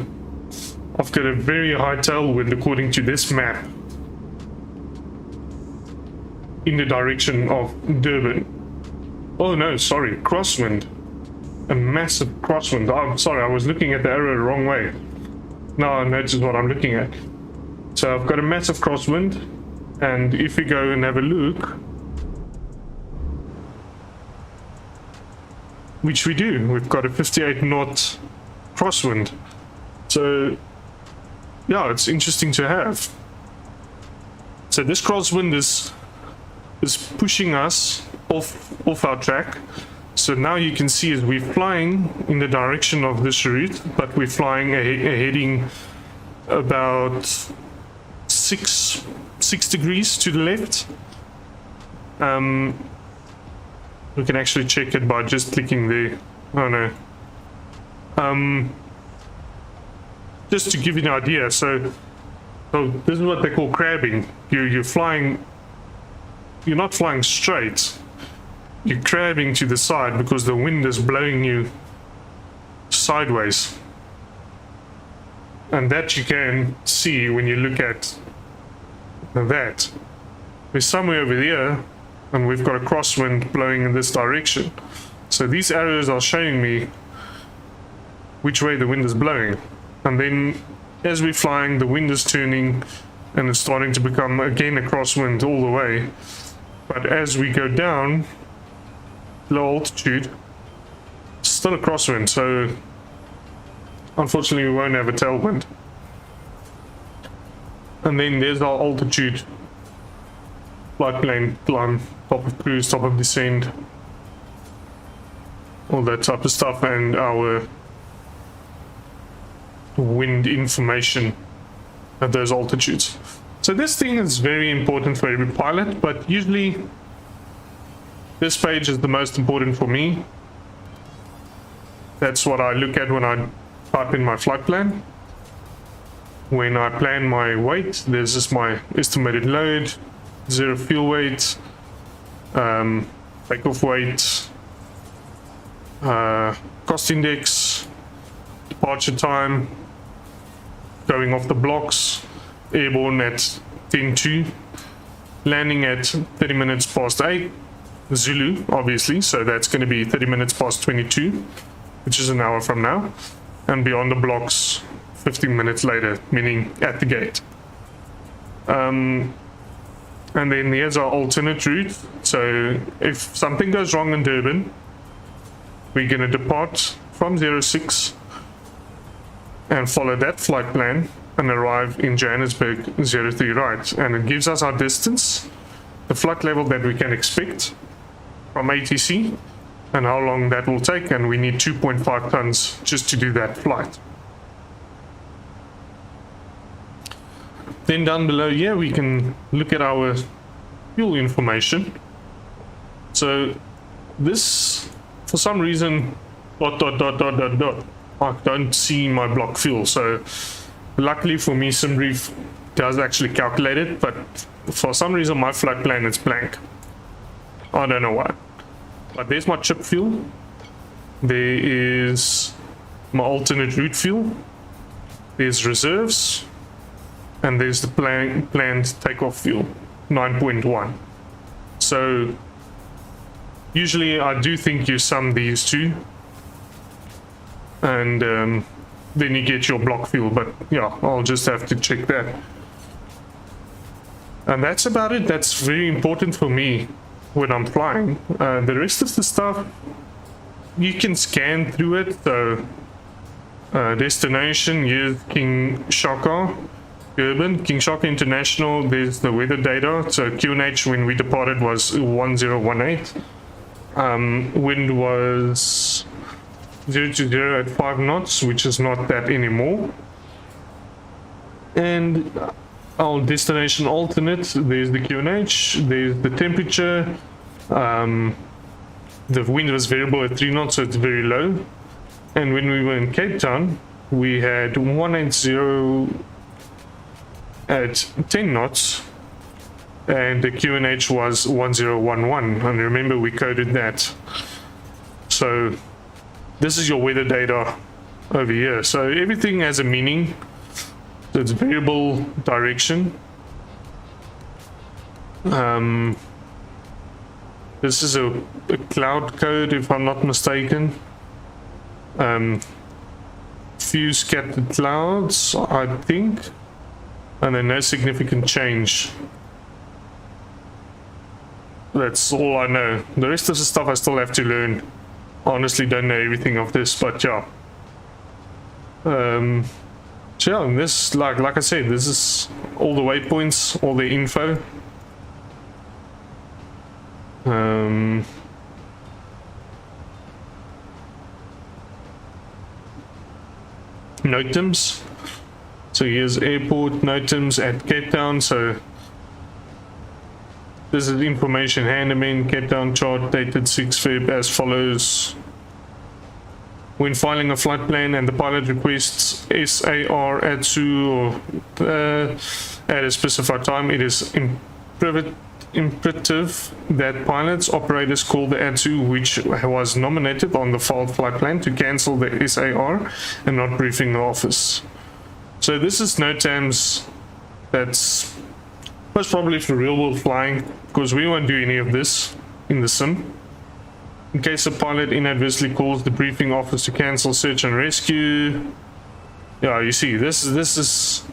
I've got a very high tailwind according to this map in the direction of Durban. Oh no, sorry, crosswind. A massive crosswind. Oh, I'm sorry, I was looking at the arrow the wrong way. Now I notice what I'm looking at. So I've got a massive crosswind, and if we go and have a look, which we do, we've got a 58 knot crosswind. So yeah, it's interesting to have. So this crosswind is pushing us off our track. So now you can see as we're flying in the direction of this route, but we're flying heading about 6 degrees to the left. We can actually check it by just clicking there. Oh no. Just to give you an idea, so this is what they call crabbing. You're flying, you're not flying straight. You're crabbing to the side because the wind is blowing you sideways. And that you can see when you look at that. We're somewhere over there, and we've got a crosswind blowing in this direction. So these arrows are showing me which way the wind is blowing. And then as we're flying, the wind is turning and it's starting to become again a crosswind all the way. But as we go down, low altitude, still a crosswind, so unfortunately we won't have a tailwind. And then there's our altitude, flight plane, climb, top of cruise, top of descent, all that type of stuff, and our wind information at those altitudes. So this thing is very important for every pilot, but usually this page is the most important for me. That's what I look at when I type in my flight plan. When I plan my weight, there's just my estimated load, zero fuel weight, takeoff weight, cost index, departure time, going off the blocks, airborne at 10:02, landing at 30 minutes past 8, Zulu, obviously, so that's going to be 30 minutes past 22, which is an hour from now, and beyond the blocks 15 minutes later, meaning at the gate. And then here's our alternate route. So if something goes wrong in Durban, we're going to depart from 06 and follow that flight plan and arrive in Johannesburg 03 right, and it gives us our distance, the flight level that we can expect from ATC, and how long that will take, and we need 2.5 tons just to do that flight. Then down below here we can look at our fuel information. So this, for some reason, I don't see my block fuel. So luckily for me, SimBrief does actually calculate it, but for some reason my flight plan is blank. I don't know why. But there's my chip fuel. There is my alternate route fuel. There's reserves. And there's the planned takeoff fuel, 9.1. So usually I do think you sum these two. And then you get your block fuel. But yeah, I'll just have to check that. And that's about it. That's very important for me when I'm flying. The rest of the stuff, you can scan through it. So destination, here's King Shaka, Durban, King Shaka International. There's the weather data. So QNH when we departed was 1018. Wind was 0 to 0 at 5 knots, which is not that anymore. And our destination alternate, there's the QNH, there's the temperature. The wind was variable at 3 knots, so it's very low. And when we were in Cape Town, we had 180 at 10 knots, and the QNH was 1011. And remember, we coded that. So this is your weather data over here. So everything has a meaning. So it's variable direction. This is a cloud code, if I'm not mistaken. Few scattered clouds, I think, and then no significant change. That's all I know. The rest of the stuff I still have to learn. Honestly, don't know everything of this, but yeah. So yeah, and this, like I said, this is all the waypoints, all the info. Notems. So here's airport notems at Cape Town. So this is information handed in Cape Town chart dated 6 Feb as follows. When filing a flight plan and the pilot requests SAR ATSU at a specified time, it is imperative that pilots operators call the ATSU which was nominated on the filed flight plan to cancel the SAR and not briefing the office. So this is NOTAMs that's most probably for real world flying, because we won't do any of this in the sim. In case a pilot inadvertently calls the briefing office to cancel search and rescue. Yeah, you see, this is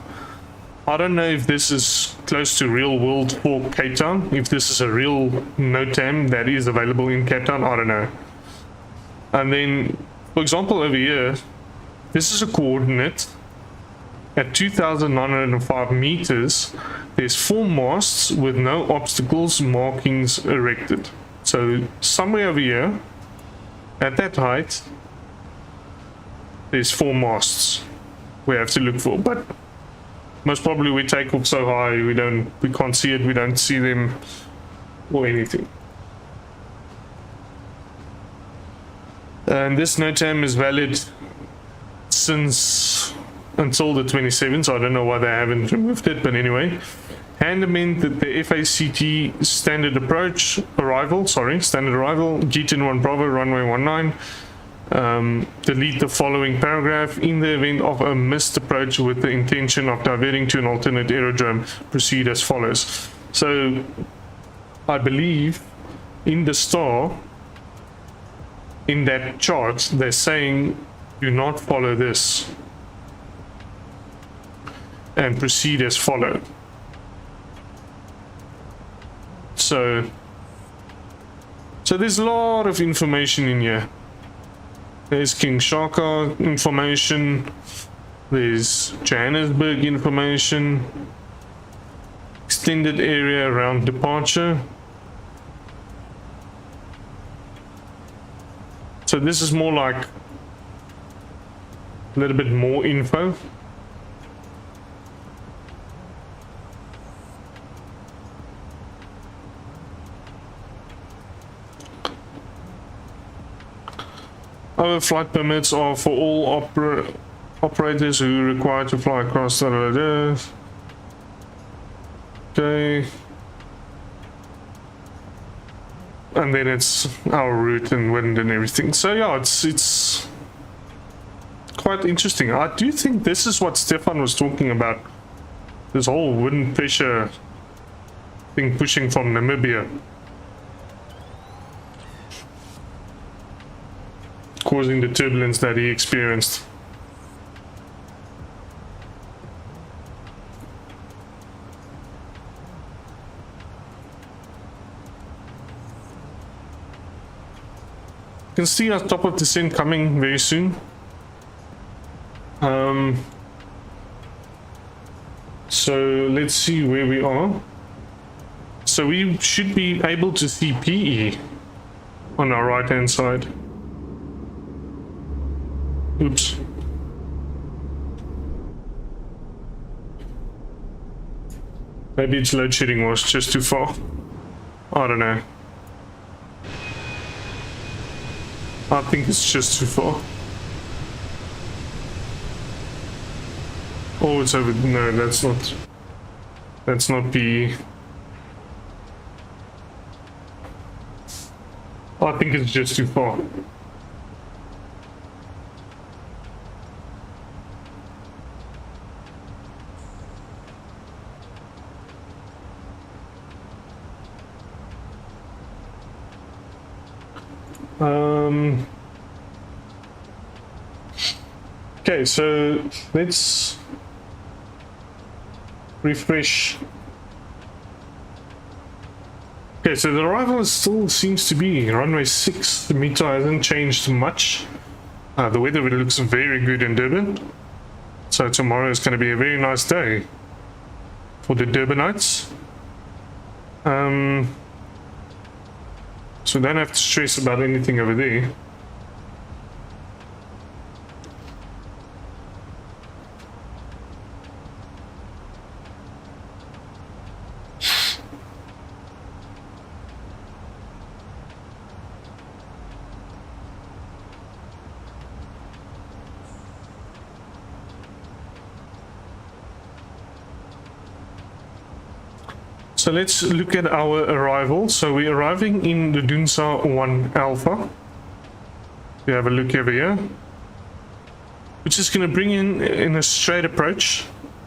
I don't know if this is close to real world for Cape Town, if this is a real NOTAM that is available in Cape Town, I don't know. And then, for example, over here, this is a coordinate at 2,905 meters. There's 4 masts with no obstacles markings erected. So somewhere over here, at that height, there's 4 masts we have to look for. But most probably we take off so high we can't see it, we don't see them or anything. And this NOTAM is valid since until the 27th, so I don't know why they haven't removed it, but anyway. Handament that the FACT standard arrival, G101 Bravo, runway 19. Delete the following paragraph. In the event of a missed approach with the intention of diverting to an alternate aerodrome, proceed as follows. So I believe in the star, in that chart, they're saying do not follow this and proceed as follow. So there's a lot of information in here. There's King Shaka information, there's Johannesburg information, extended area around departure. So this is more like a little bit more info. Our flight permits are for all operators who are required to fly across the... Okay. And then it's our route and wind and everything. So yeah, it's quite interesting. I do think this is what Stefan was talking about. This whole wind pressure thing pushing from Namibia, causing the turbulence that he experienced. You can see our top of descent coming very soon. So let's see where we are. So we should be able to see PE on our right hand side. Oops. Maybe it's load shedding was just too far. I don't know. I think it's just too far. Oh, it's over. No, that's not. That's not PE. I think it's just too far. Okay, so let's refresh. Okay, so the arrival still seems to be runway 6. The meter hasn't changed much. The weather looks very good in Durban. So tomorrow is going to be a very nice day for the Durbanites. So don't have to stress about anything over there. So let's look at our arrival. So we're arriving in the Dunsa 1 Alpha. We have a look over here, which is going to bring in a straight approach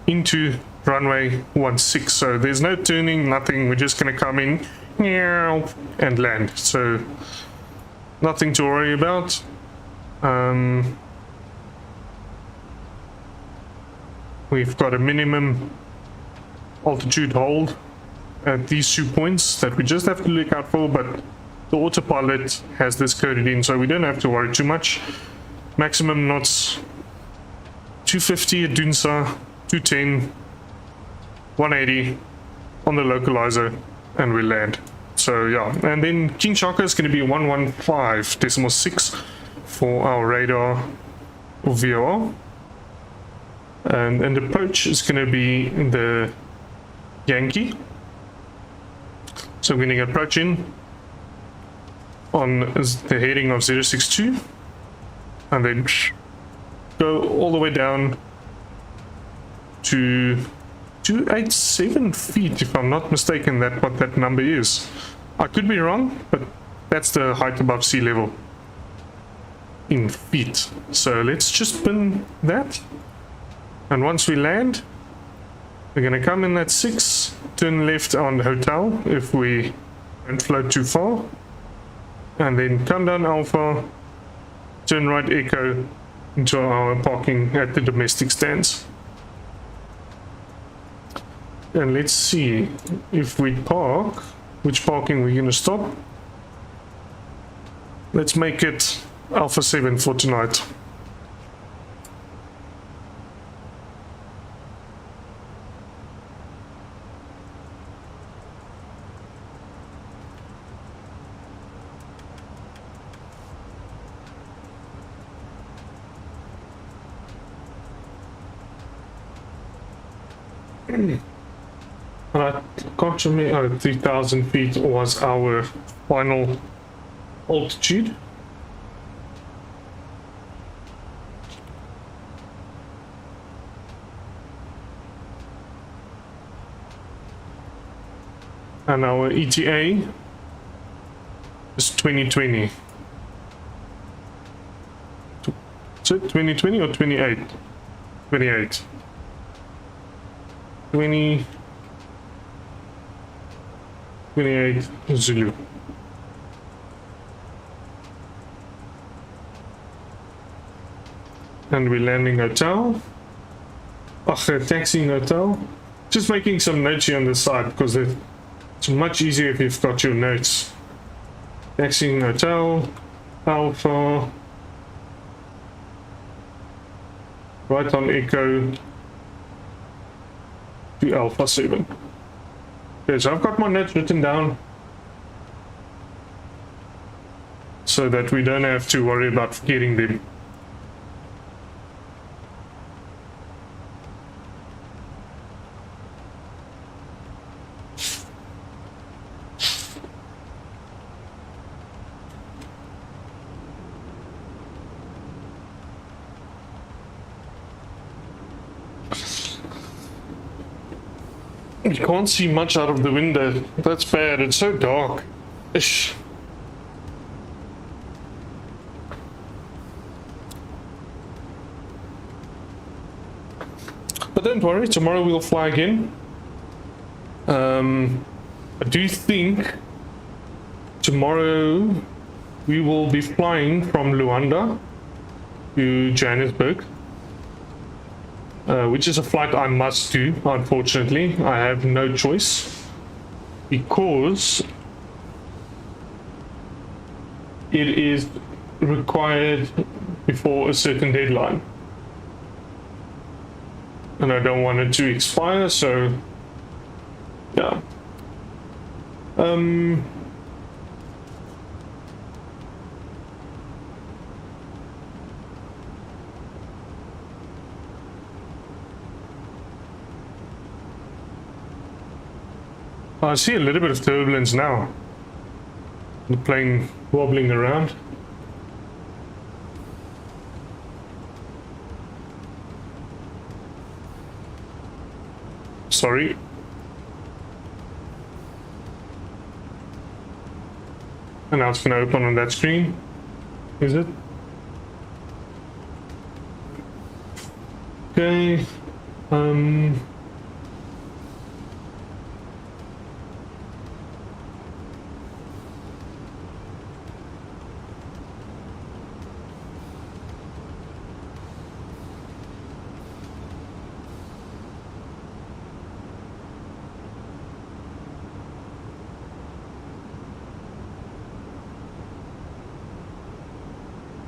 into runway 16. So there's no turning, nothing. We're just going to come in and land. So nothing to worry about. We've got a minimum altitude hold at these 2 points that we just have to look out for, but the autopilot has this coded in, so we don't have to worry too much. Maximum knots 250 at Dunsa, 210, 180 on the localizer, and we land. So yeah, and then King Sharko is going to be 115.6 for our radar or VOR, and the approach is going to be the Yankee. So we're going to approach in on the heading of 062 and then go all the way down to 287 feet, if I'm not mistaken, that what that number is. I could be wrong, but that's the height above sea level in feet. So let's just pin that, and once we land, we're going to come in at 6, turn left on the hotel if we don't float too far, and then come down Alpha, turn right Echo into our parking at the domestic stands. And let's see if we park, which parking we're going to stop. Let's make it Alpha 7 for tonight. And I can't remember, 3,000 feet was our final altitude. And our ETA is 2020. Is it 2020 or 28? 28. 28 Zulu. And we're landing hotel. Taxiing hotel. Just making some notes here on the side because it's much easier if you've got your notes. Taxiing hotel. Alpha. Right on Echo to Alpha 7. Okay, so I've got my notes written down so that we don't have to worry about forgetting them. You can't see much out of the window. That's bad. It's so dark. Ish. But don't worry, tomorrow we'll fly again. I do think tomorrow we will be flying from Luanda to Johannesburg. Which is a flight I must do, unfortunately. I have no choice because it is required before a certain deadline. And I don't want it to expire, so yeah. I see a little bit of turbulence now. The plane wobbling around. Sorry. And now it's going to open on that screen. Is it? Okay.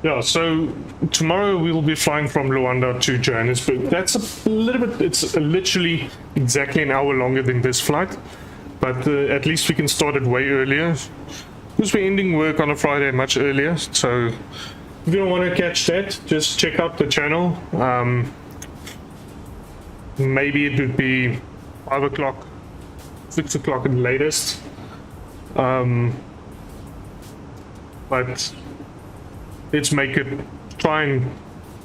Yeah, so tomorrow we will be flying from Luanda to Johannesburg. That's a little bit, it's literally exactly an hour longer than this flight, but at least we can start it way earlier because we're ending work on a Friday much earlier. So if you don't want to catch that, just check out the channel. Maybe it would be 5 o'clock, 6 o'clock at the latest. But let's make it, try and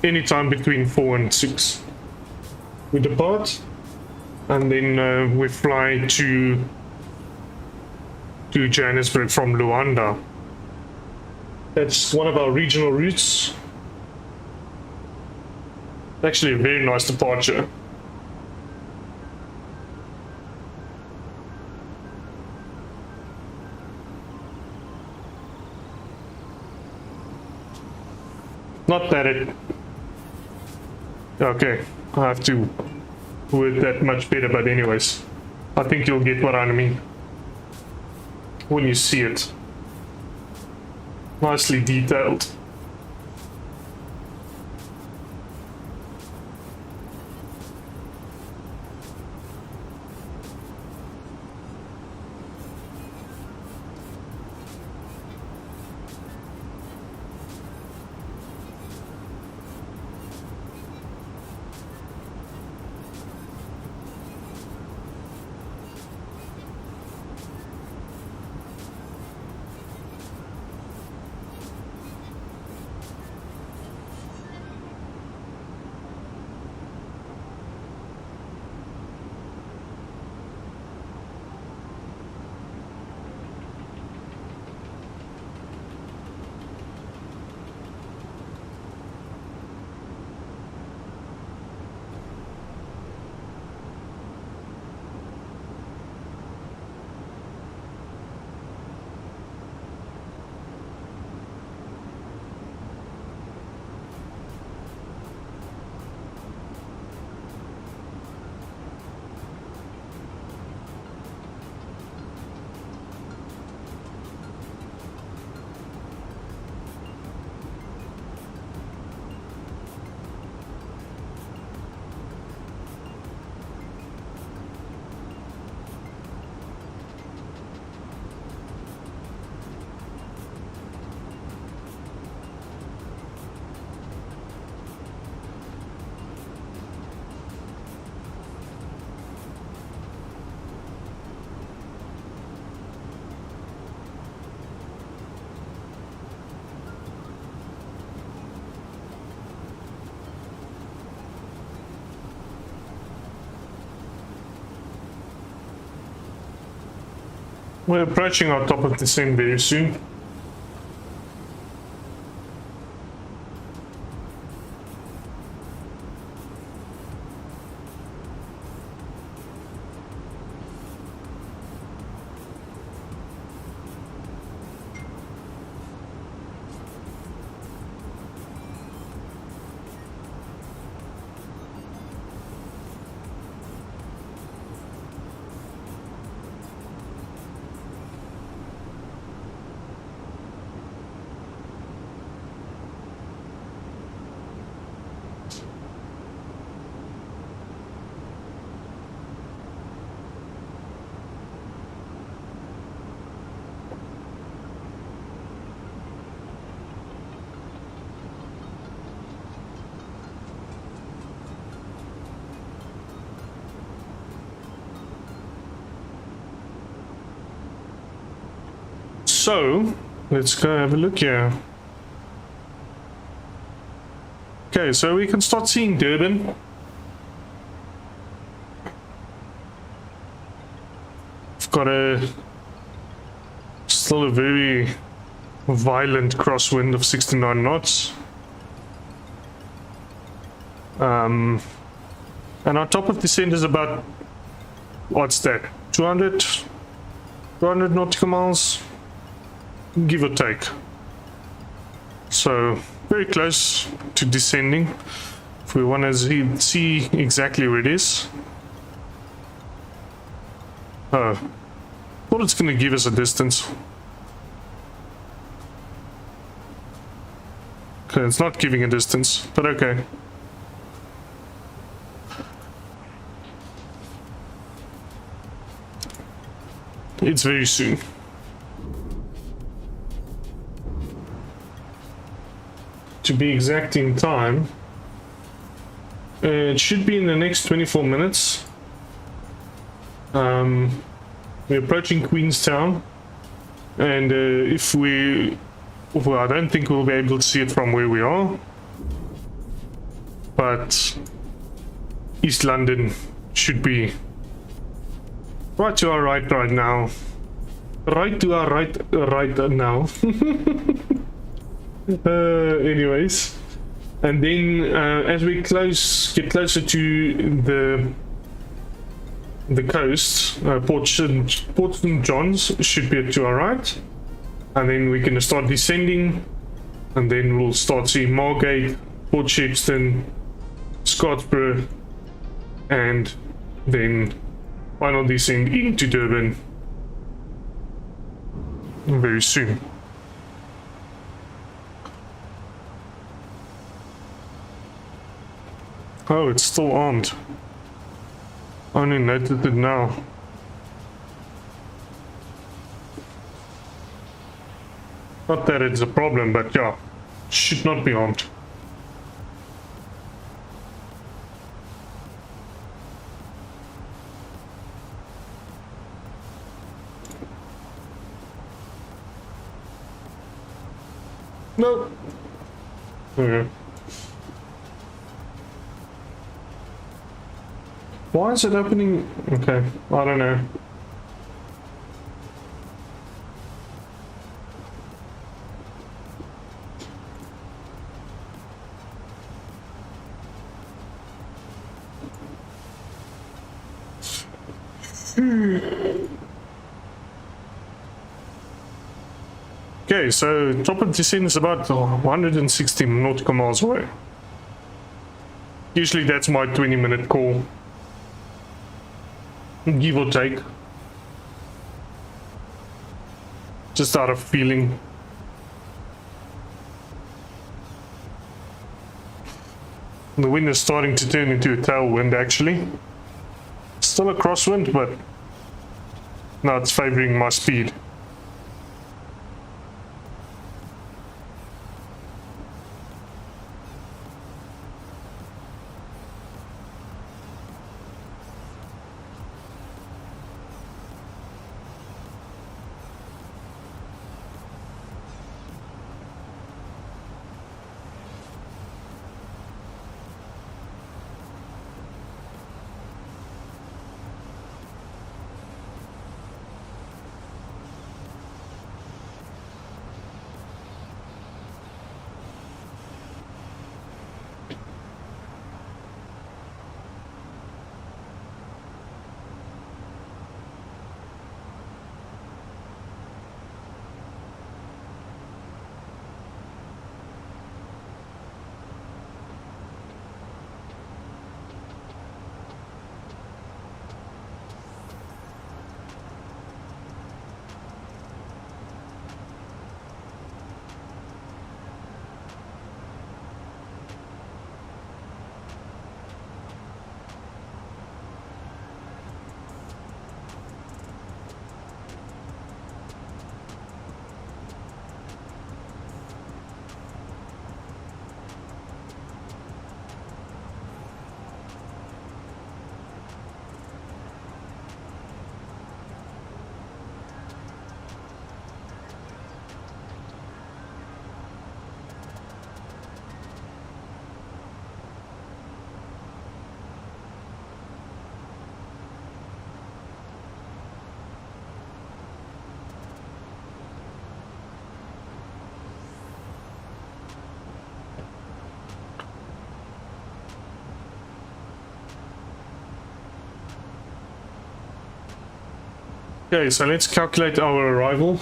anytime between 4 and 6 we depart, and then we fly to Johannesburg from Luanda. That's one of our regional routes. Actually a very nice departure. Not that it... Okay, I have to word that much better, but anyways, I think you'll get what I mean when you see it. Nicely detailed. We're approaching our top of descent very soon. So, let's go have a look here. Okay, so we can start seeing Durban. We've got still a very violent crosswind of 69 knots. And our top of descent is about, what's that, 200 nautical miles? Give or take. So very close to descending. If we want to see exactly where it is. Oh, thought it's going to give us a distance. Okay, it's not giving a distance, but okay. It's very soon. To be exact in time, it should be in the next 24 minutes. We're approaching Queenstown, and well, I don't think we'll be able to see it from where we are, but East London should be right to our right now. Right to our right now. Anyways, and then as we get closer to the coast, Port St. John's should be to our right, and then we're going to start descending, and then we'll start seeing Margate, Port Shepstone, Scottsboro, and then final descent into Durban very soon. Oh, it's still armed. I only noticed it now. Not that it's a problem, but yeah, should not be armed. No. Okay. Why is it opening? Okay, I don't know. Okay, so top of descent is about 160 nautical miles away. Usually that's my 20-minute call. Give or take. Just out of feeling. The wind is starting to turn into a tailwind actually. Still a crosswind, but now it's favoring my speed. Okay, so let's calculate our arrival.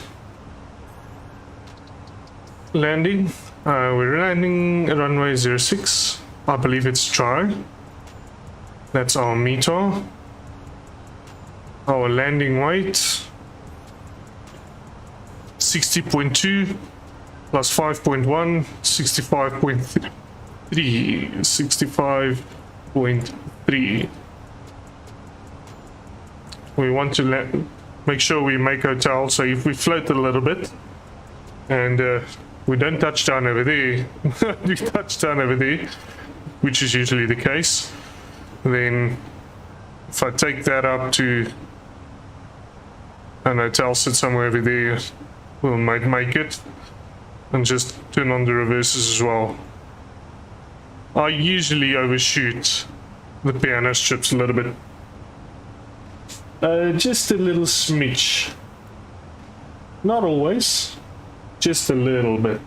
Landing. We're landing at runway 06. I believe it's dry. That's our METAR. Our landing weight. 60.2 plus 5.1, 65.3. 65.3. We want to make sure we make hotel, so if we float a little bit and we don't touch down over there, we touch down over there, which is usually the case, then if I take that up to an hotel, sit somewhere over there, we'll make it, and just turn on the reverses as well. I usually overshoot the piano strips a little bit. Just a little smidge. Not always, just a little bit.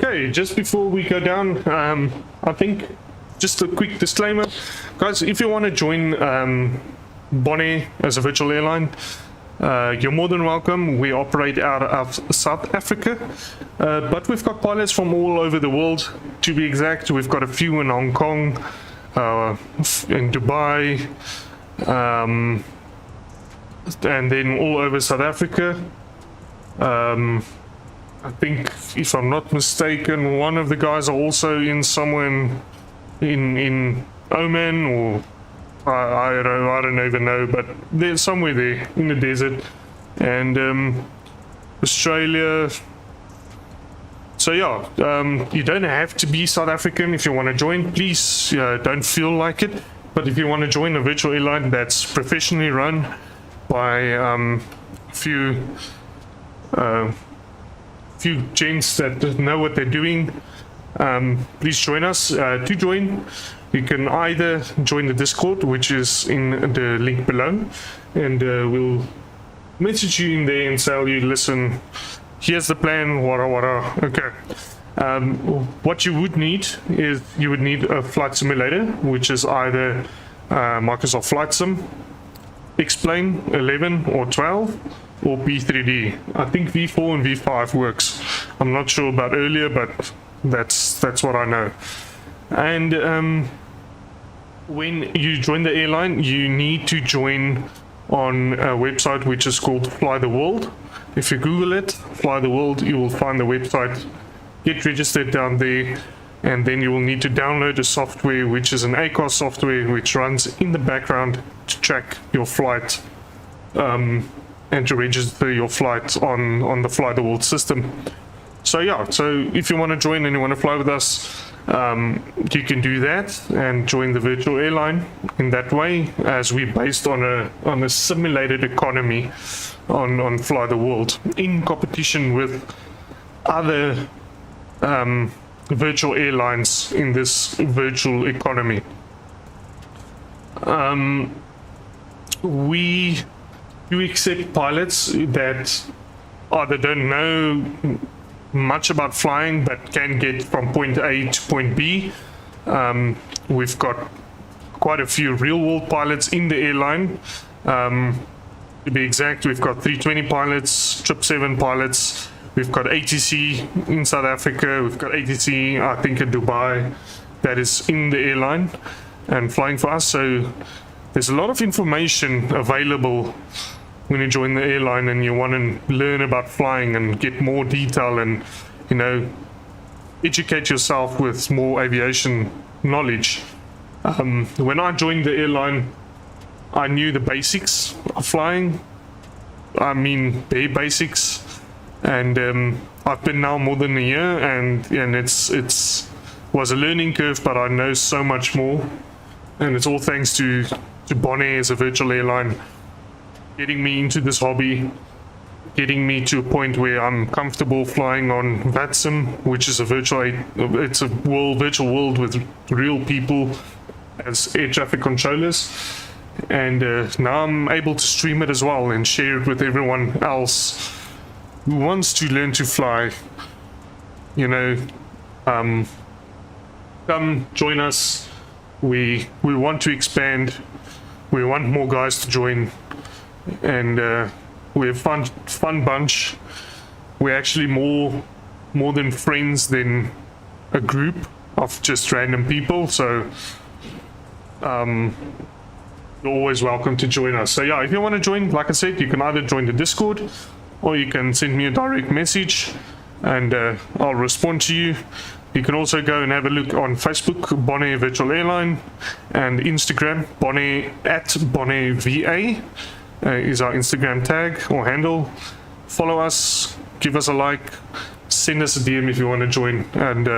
Okay, just before we go down, I think just a quick disclaimer, guys. If you want to join Bonair as a virtual airline, you're more than welcome. We operate out of South Africa, but we've got pilots from all over the world. To be exact, we've got a few in Hong Kong, in Dubai, and then all over South Africa. I think, if I'm not mistaken, one of the guys are also in somewhere in Oman, or I don't even know, but they're somewhere there in the desert, and Australia. So yeah, you don't have to be South African if you want to join. Please don't feel like it. But if you want to join a virtual airline that's professionally run by a few gents that know what they're doing, please join us. To join, you can either join the Discord, which is in the link below, and we'll message you in there and tell you, listen, here's the plan, wada. Okay. What you would need is you would need a flight simulator, which is either Microsoft Flight Sim, X-Plane 11 or 12, or B3D. I think V4 and V5 works. I'm not sure about earlier, but that's what I know. And when you join the airline, you need to join on a website which is called Fly the World. If you Google it, Fly the World, you will find the website. Get registered down there, and then you will need to download a software which is an ACARS software which runs in the background to track your flight, and to register your flight on the Fly the World system. So yeah, so if you want to join and you want to fly with us, you can do that and join the virtual airline in that way, as we're based on a simulated economy on Fly the World in competition with other virtual airlines in this virtual economy. We do accept pilots that either don't know much about flying but can get from point A to point B. We've got quite a few real-world pilots in the airline. To be exact, we've got 320 pilots, 777 pilots. We've got ATC in South Africa. We've got ATC, I think, in Dubai, that is in the airline and flying for us. So there's a lot of information available when you join the airline and you want to learn about flying and get more detail and, you know, educate yourself with more aviation knowledge. When I joined the airline, I knew the basics of flying. I mean, bare basics. And I've been now more than a year, and it's was a learning curve, but I know so much more, and it's all thanks to Bonair as a virtual airline, getting me into this hobby getting me to a point where I'm comfortable flying on VATSIM, which is a it's a virtual world with real people as air traffic controllers. And now I'm able to stream it as well and share it with everyone else who wants to learn to fly. You know, come join us. We want to expand. We want more guys to join, and we're a fun bunch. We're actually more than friends than a group of just random people. So you're always welcome to join us. So yeah, if you want to join, like I said, you can either join the Discord or you can send me a direct message and I'll respond to you. You can also go and have a look on Facebook, Bonair Virtual Airline, and Instagram, Bonair @BonairVA is our Instagram tag or handle. Follow us, give us a like, send us a DM if you want to join, and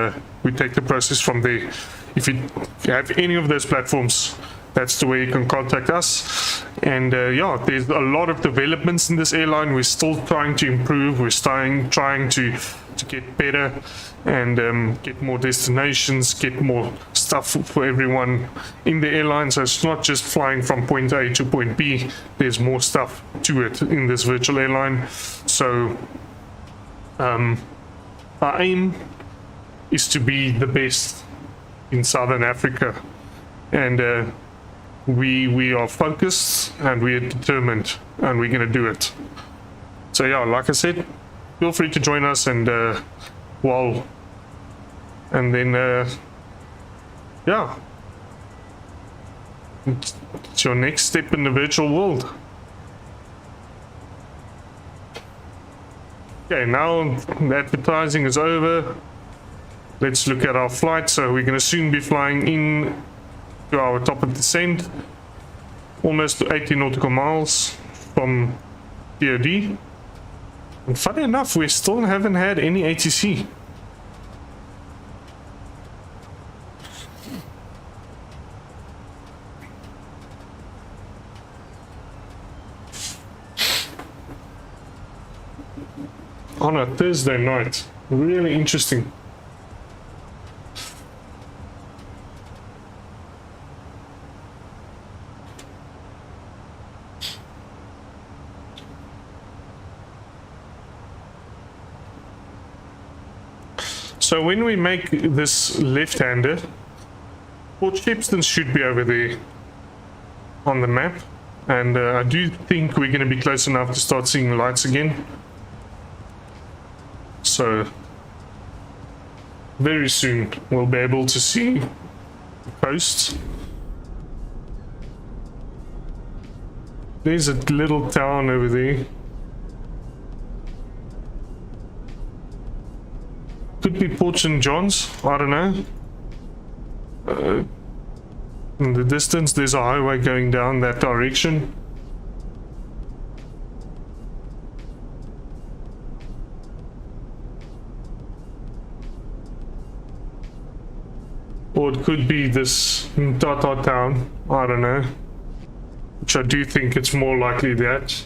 we take the process from there. If you have any of those platforms, that's the way you can contact us. And yeah, there's a lot of developments in this airline. We're still trying to improve. We're trying to get better and get more destinations, get more stuff for everyone in the airline. So it's not just flying from point A to point B. There's more stuff to it in this virtual airline. So our aim is to be the best in Southern Africa, and we are focused and we are determined, and we're going to do it. So yeah, like I said, feel free to join us, and yeah, it's your next step in the virtual world. Okay, now the advertising is over. Let's look at our flight. So we're going to soon be flying in to our top of descent, almost 80 nautical miles from DOD. And funny enough, we still haven't had any ATC. On a Thursday night. Really interesting. So when we make this left-hander, Port Shepstone should be over there on the map, and I do think we're going to be close enough to start seeing lights again. So very soon we'll be able to see the coast. There's a little town over there. Could be Port St. John's, I don't know. In the distance there's a highway going down that direction. Or it could be this Tata town, I don't know. Which I do think it's more likely that.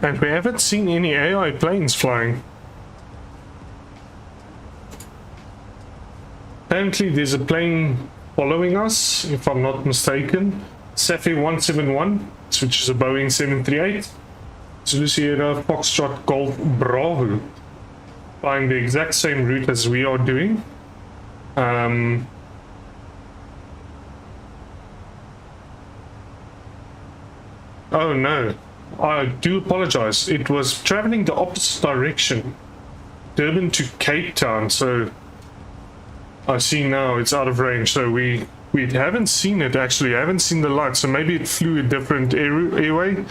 And we haven't seen any AI planes flying. Apparently there's a plane following us, if I'm not mistaken. Safi 171, which is a Boeing 738. Zulu Sierra Foxtrot Golf Bravo. Flying the exact same route as we are doing. Oh no. I do apologize. It was traveling the opposite direction. Durban to Cape Town, so I see now it's out of range. So we haven't seen it actually. I haven't seen the light, so maybe it flew a different airway,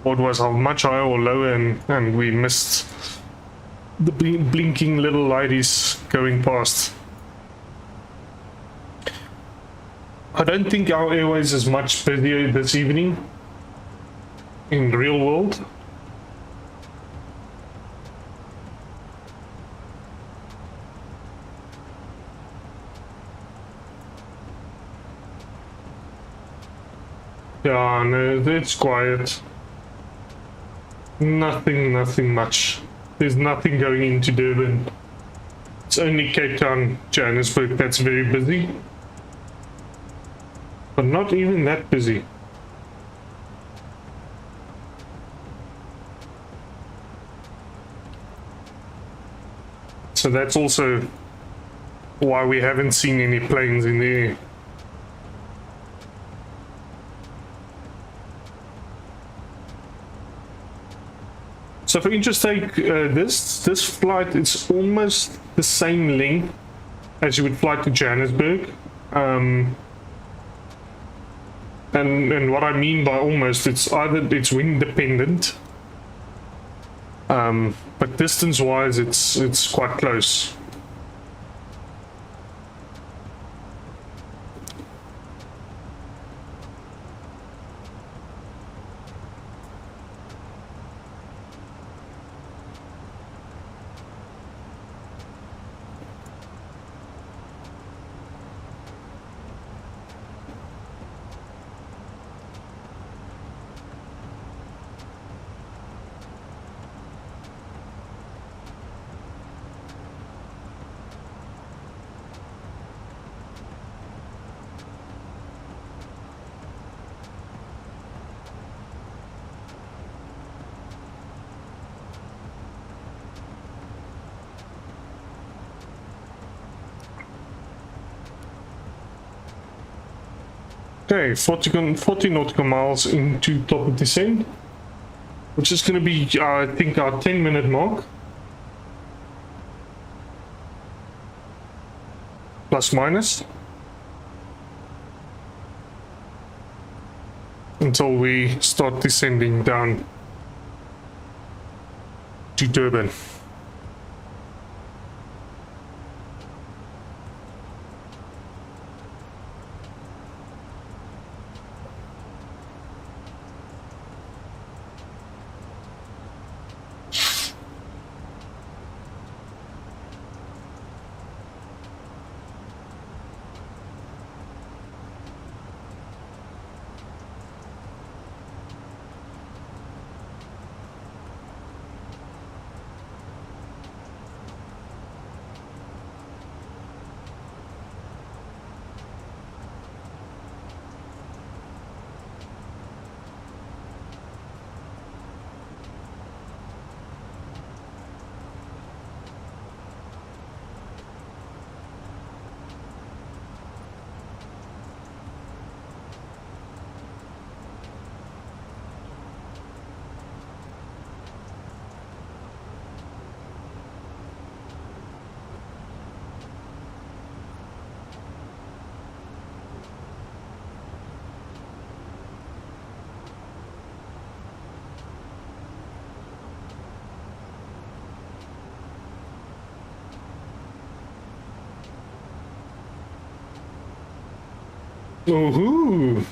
or it was much higher or lower, and we missed the blinking little lighties going past. don't think our airways is much busier this evening in the real world. Yeah, no, it's quiet. Nothing much. There's nothing going into Durban. It's only Cape Town, Johannesburg that's very busy. But not even that busy. So that's also why we haven't seen any planes in the air. So for interest sake, this flight, it's almost the same length as you would fly to Johannesburg. And what I mean by almost, it's wind dependent. But distance wise, it's quite close. Okay, 40 nautical miles into top of descent, which is going to be, I think, our 10-minute mark. Plus minus. Until we start descending down to Durban. Oh,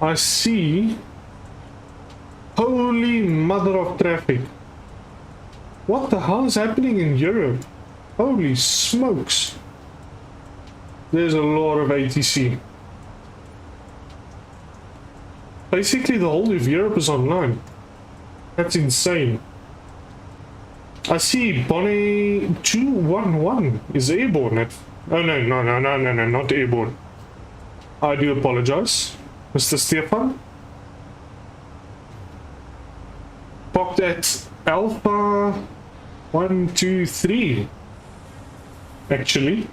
I see. Holy mother of traffic. What the hell is happening in Europe? Holy smokes. There's a lot of ATC. Basically the whole of Europe is online. That's insane. I see BON110 is airborne. Oh no, not airborne. I do apologize, Mr. Stefan. Popped at Alpha 123, actually.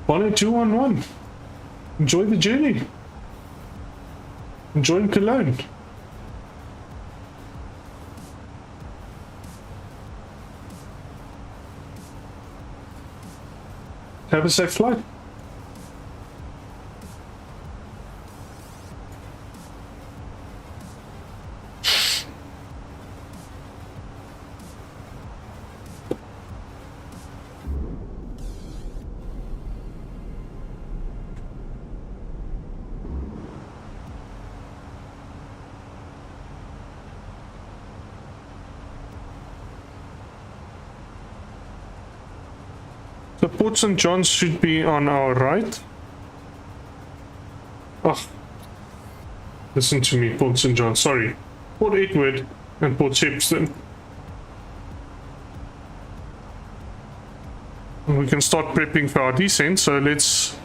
BON211. Enjoy the journey. Enjoy Cologne. Have a safe flight. So Port St. John's should be on our right. Oh, listen to me, Port St. John. Sorry, Port Edward and Port Shepstone. We can start prepping for our descent. So let's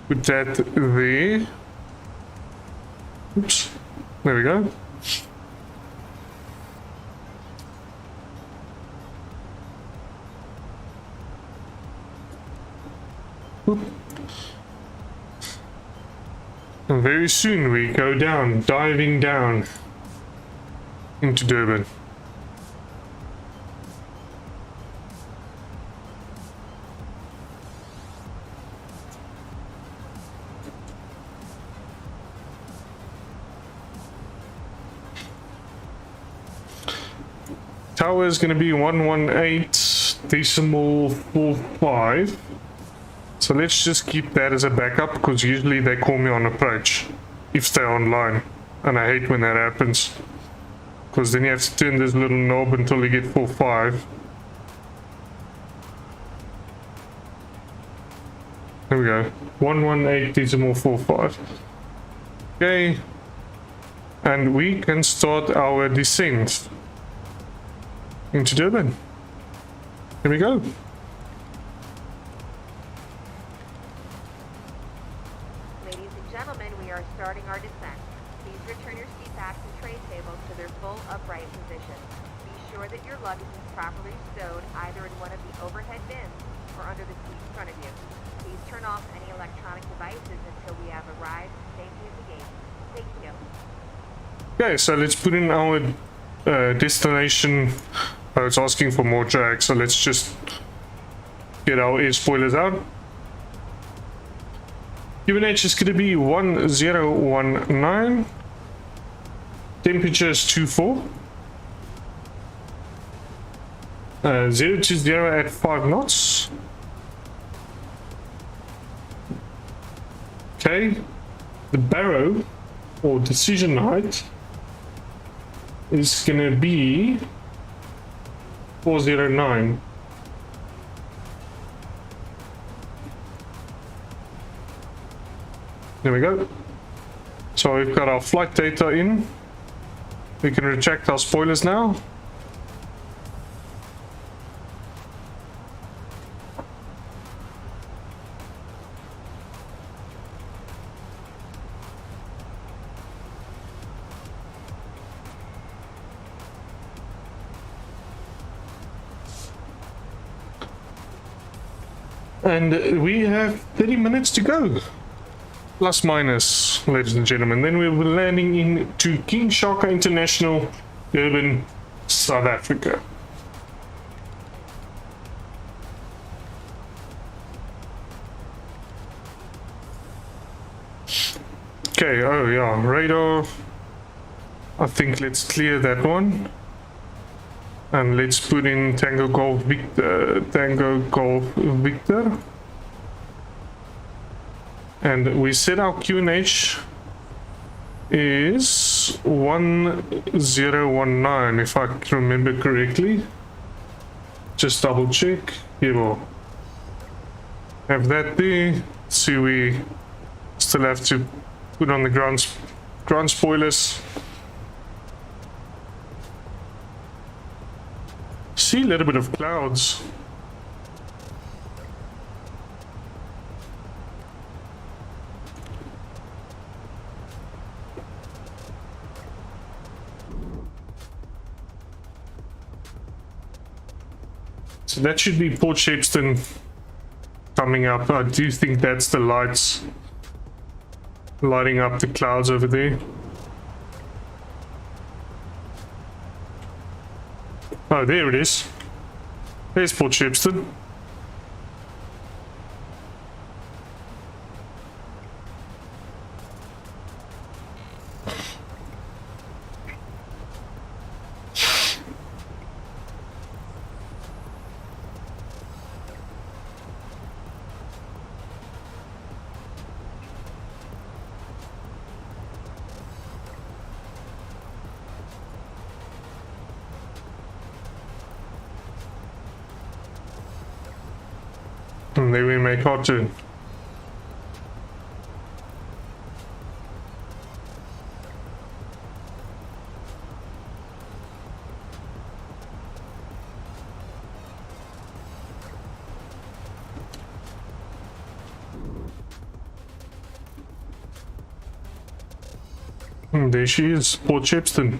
put that there. Oops, there we go. Oop. And very soon we go down, diving down into Durban. Tower is going to be 118.45. So let's just keep that as a backup, because usually they call me on approach if they're online, and I hate when that happens, because then you have to turn this little knob until you get 4.5. There we go, 118.45. Okay, and we can start our descent into Durban. Here we go. Starting our descent. Please return your seat backs and tray tables to their full upright position. Be sure that your luggage is properly stowed either in one of the overhead bins or under the seat in front of you. Please turn off any electronic devices until we have arrived safely at the gate. Thank you. Okay, so let's put in our destination. Oh, it's asking for more drag, so let's just get our air spoilers out. UNH is going to be 1019. Temperature is 24. 0 to 0 at 5 knots. Okay. The barrow or decision height is going to be 409. There we go. So we've got our flight data in. We can retract our spoilers now. And we have 30 minutes to go. Plus minus, ladies and gentlemen. Then we'll be landing into King Shaka International, Durban, South Africa. Okay, oh yeah, radar. I think let's clear that one. And let's put in Tango Golf Victor. And we said our QNH is 1019, if I can remember correctly. Just double check. Here we'll have that there. See, we still have to put on the ground spoilers. See a little bit of clouds. So that should be Port Shepstone coming up. I do think that's the lights lighting up the clouds over there. Oh, there it is. There's Port Shepstone. And then we make our turn. And there she is, Port Shepstone.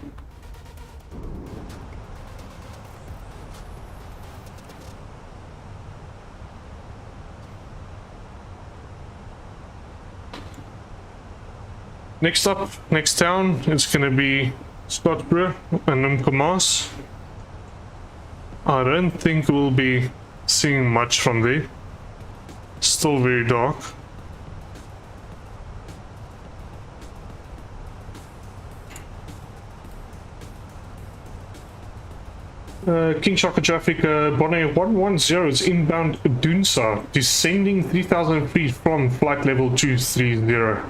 Next up, next town, it's gonna be Scottsboro and Nuncomas. I don't think we'll be seeing much from there. Still very dark. King Shark traffic, BONair110 is inbound Dunsa, descending 3,000 feet from flight level 230.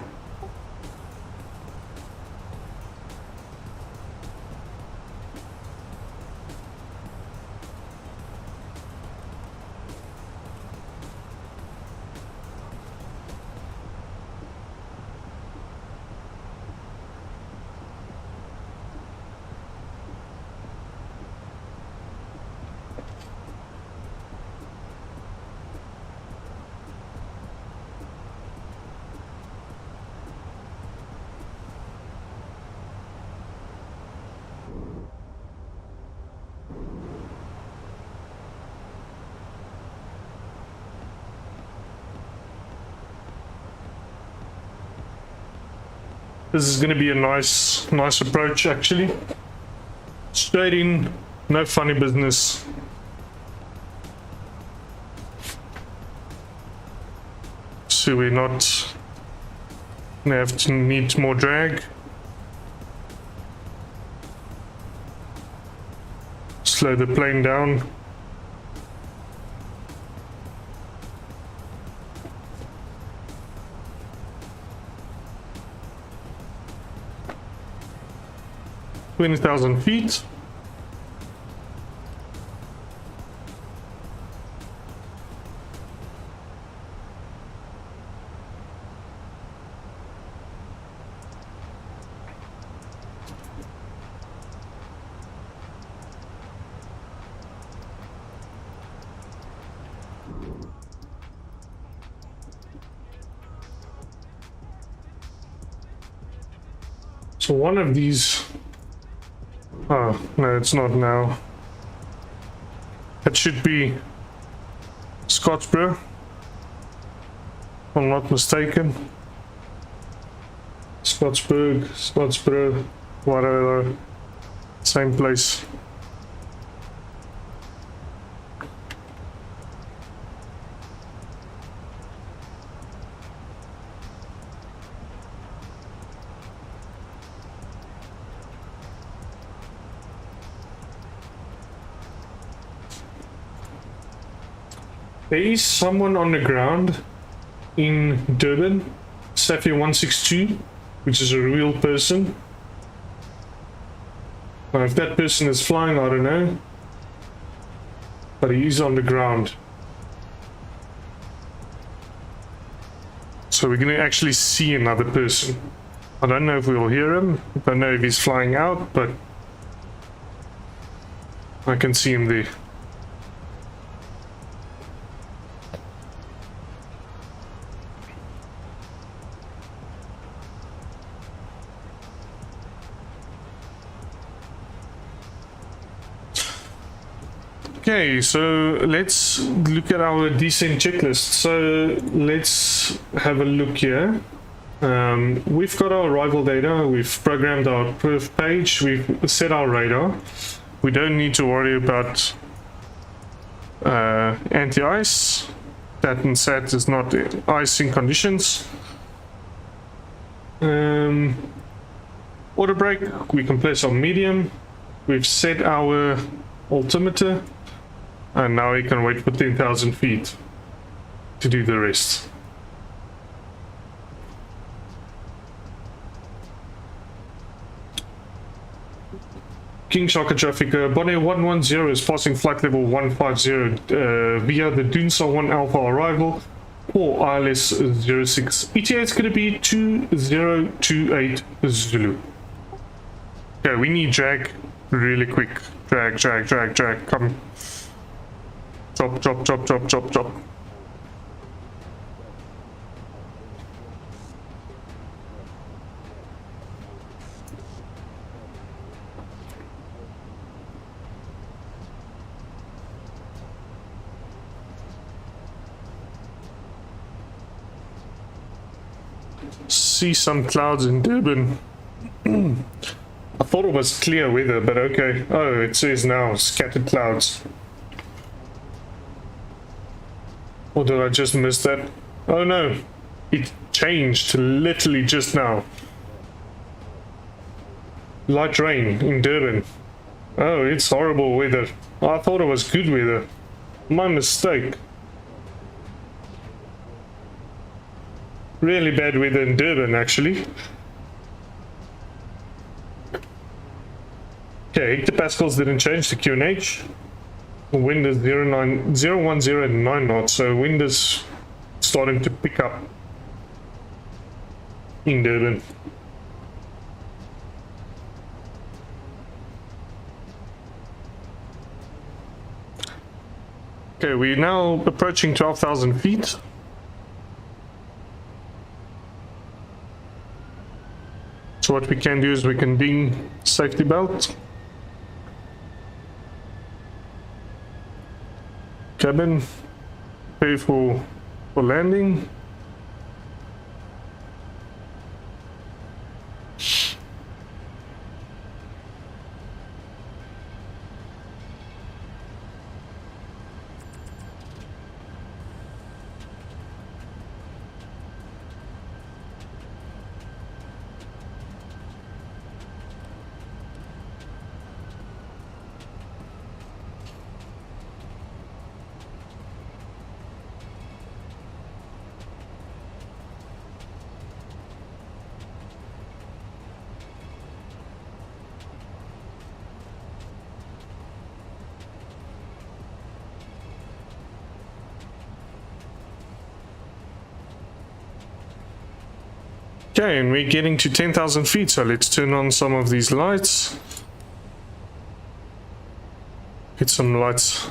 This is going to be a nice approach actually. Straight in, no funny business. So we're not gonna have to need more drag. Slow the plane down. $20,000 feet. So one of these. Oh, no, it's not now. It should be Scottsboro, if I'm not mistaken. Scottsboro, whatever, same place. There is someone on the ground in Durban, Sapphire 162, which is a real person. Now, if that person is flying, I don't know. But he is on the ground. So we're going to actually see another person. I don't know if we'll hear him. I don't know if he's flying out, but I can see him there. Okay, so let's look at our descent checklist. So let's have a look here. We've got our arrival data, we've programmed our perf page, we've set our radar. We don't need to worry about anti-ice. That and SAT is not icing conditions. Auto brake, we can place on medium. We've set our altimeter. And now we can wait for 10,000 feet to do the rest. King Shark traffic. BONair110 is passing flight level 150 via the Doonstar 1 Alpha arrival or ILS 06. ETA is going to be 2028 Zulu. Okay, we need drag really quick. Drag. Come. Drop. See some clouds in Durban. I thought it was clear weather, but okay. Oh, it says now scattered clouds. Or did I just miss that? Oh no, it changed literally just now. Light rain in Durban. Oh, it's horrible weather. I thought it was good weather. My mistake. Really bad weather in Durban, actually. Okay, hectopascals didn't change to QNH. Wind is 010 and 9 knots, so wind is starting to pick up in Durban. Okay, we're now approaching 12,000 feet. So what we can do is we can ding safety belt, cabin, pay for landing. Okay, and we're getting to 10,000 feet, so let's turn on some of these lights. Get some lights.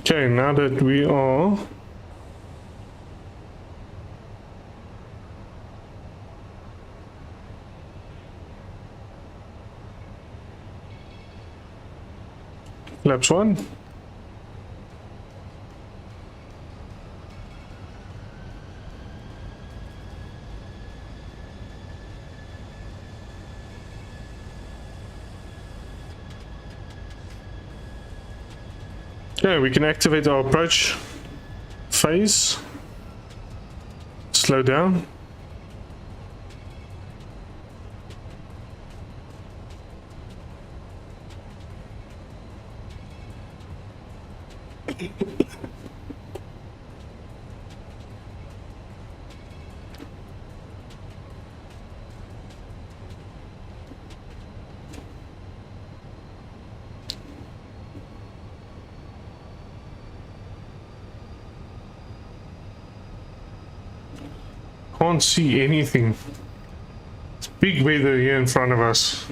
Okay, now that we are laps 1. Okay, we can activate our approach phase. Slow down. Can't see anything. It's big weather here in front of us.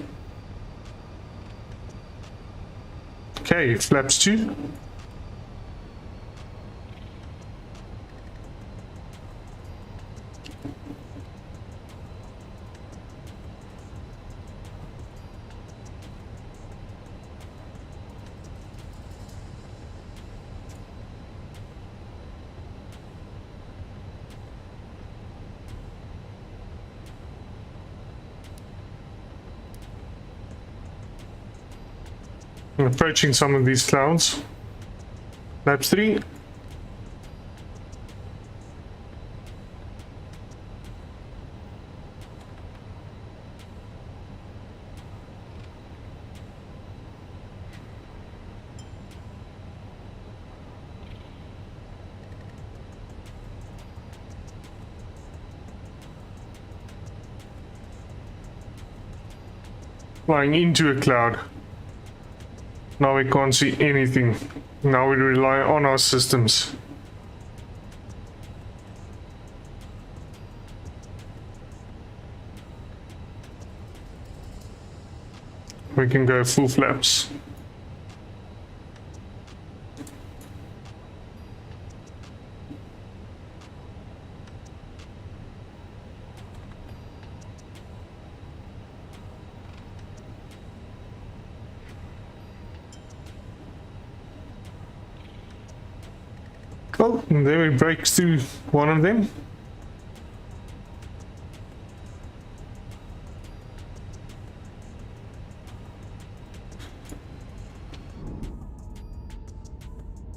Okay, flaps 2. I'm approaching some of these clouds. Laps 3. flying into a cloud. Now we can't see anything. Now we rely on our systems. We can go full flaps. Cool, and there we break through one of them.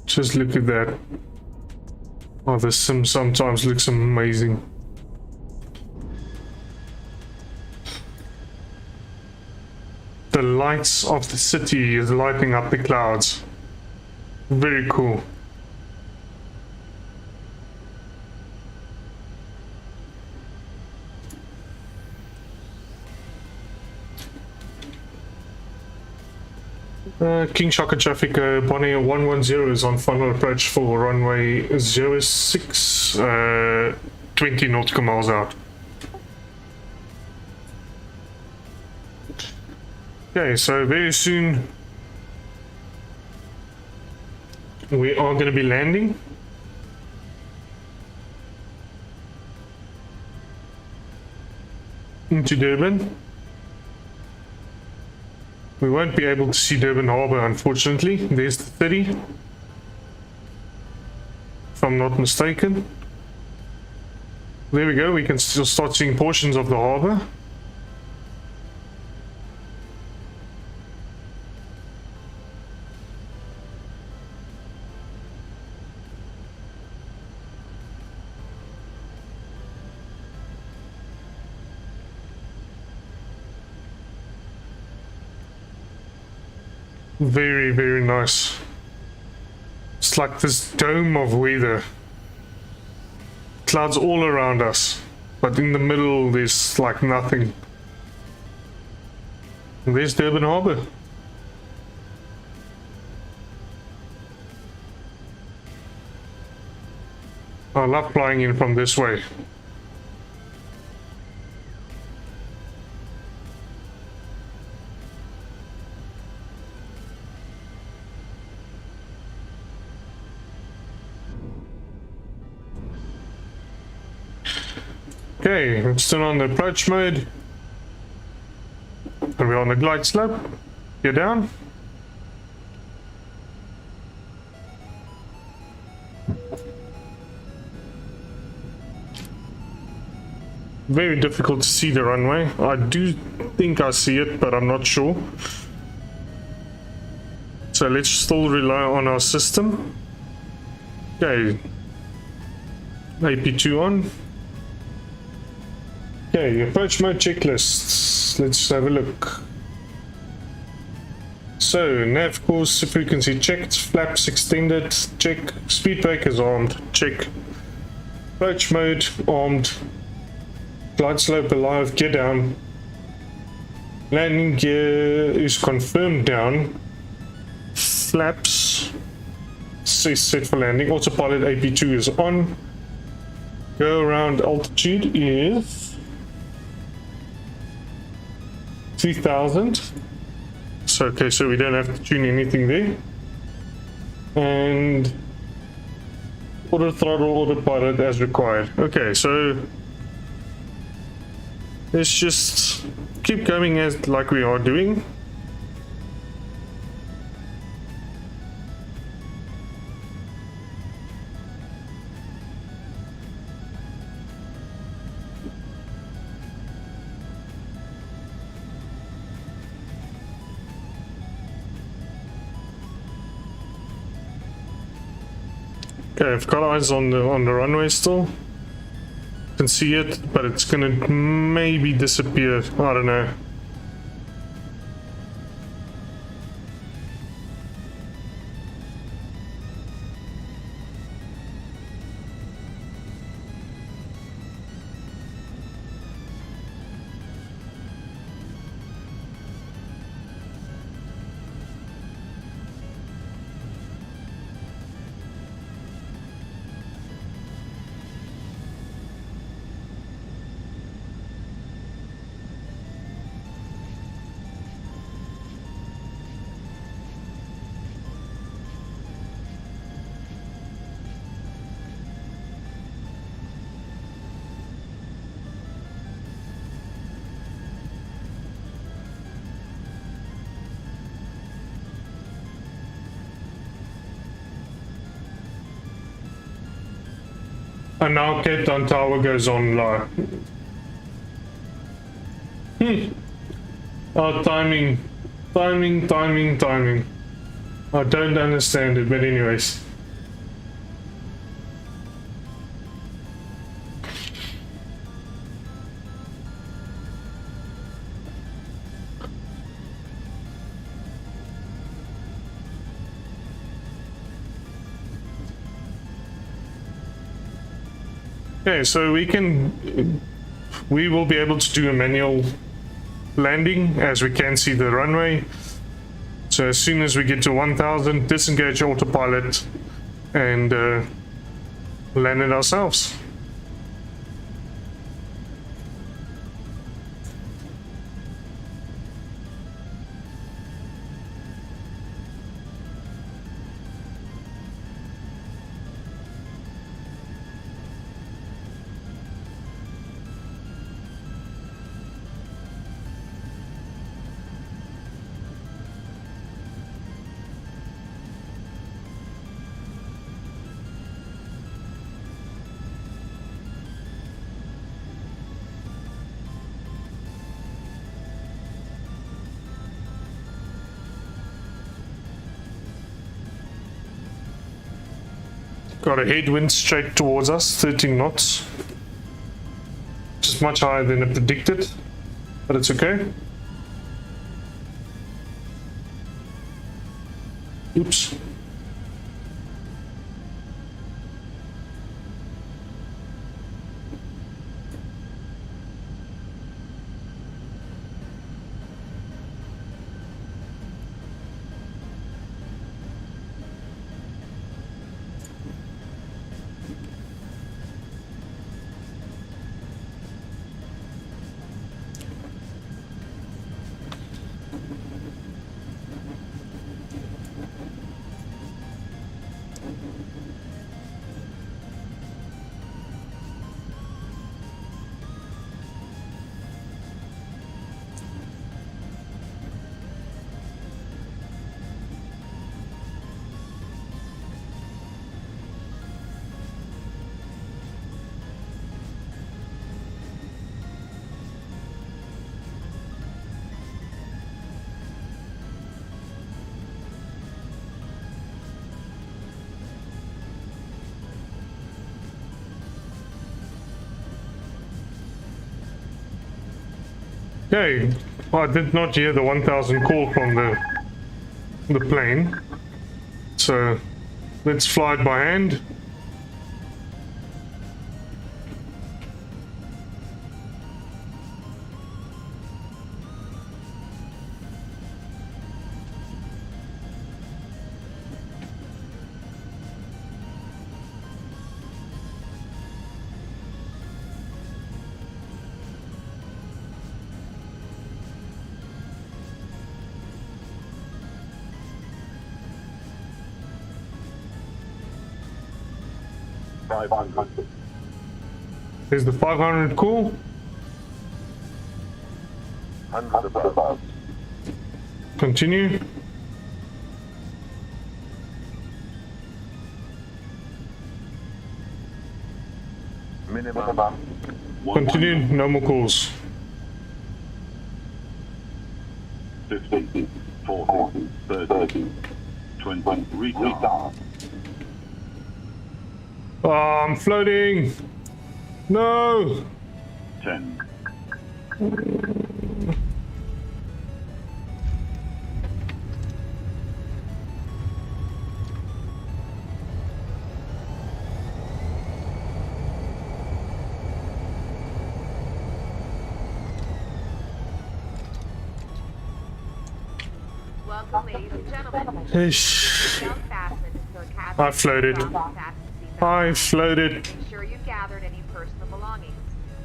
Just look at that. Oh, the sim sometimes looks amazing. The lights of the city is lighting up the clouds. Very cool. King Shaka traffic, Bonair 110 is on final approach for runway 06, 20 nautical miles out. Okay, so very soon we are going to be landing. Into Durban. We won't be able to see Durban Harbour, unfortunately. There's the 30, if I'm not mistaken. There we go, we can still start seeing portions of the harbour. Very, very nice. It's like this dome of weather. Clouds all around us, but in the middle there's like nothing. And there's Durban Harbour. I love flying in from this way. Okay, let's turn on the approach mode. And we're on the glide slope. Get down. Very difficult to see the runway. I do think I see it, but I'm not sure. So let's still rely on our system. Okay. AP2 on. Okay, approach mode checklists. Let's have a look. So, nav course frequency checked, flaps extended, check, speed breakers armed, check. Approach mode armed, glide slope alive, gear down. Landing gear is confirmed down. Flaps says set for landing. Autopilot AP2 is on. Go around altitude is 3000. So okay, so we don't have to tune anything there. And auto throttle, autopilot as required. Okay, so let's just keep going as like we are doing. Okay, I've got eyes on the runway still. Can see it, but it's gonna maybe disappear. I don't know. And now Cape Town Tower goes on live. Oh, timing. I don't understand it, but anyways. Okay, so we will be able to do a manual landing as we can see the runway. So as soon as we get to 1000, disengage autopilot and land it ourselves. Got a headwind straight towards us, 13 knots. Which is much higher than I predicted, but it's okay. Oops. Okay, well, I did not hear the 1000 call from the plane, so let's fly it by hand. Is the 500 cool? 100 above. Continue. Minimum. Continue, no more calls. 50, 40, 30, 20, retard. Oh, I'm floating. No. 10. Welcome, ladies and gentlemen. Ish. Seatbelt fastened until the captain I floated. fasten seatbelt I signs. floated. Make sure you've gathered any personal belongings.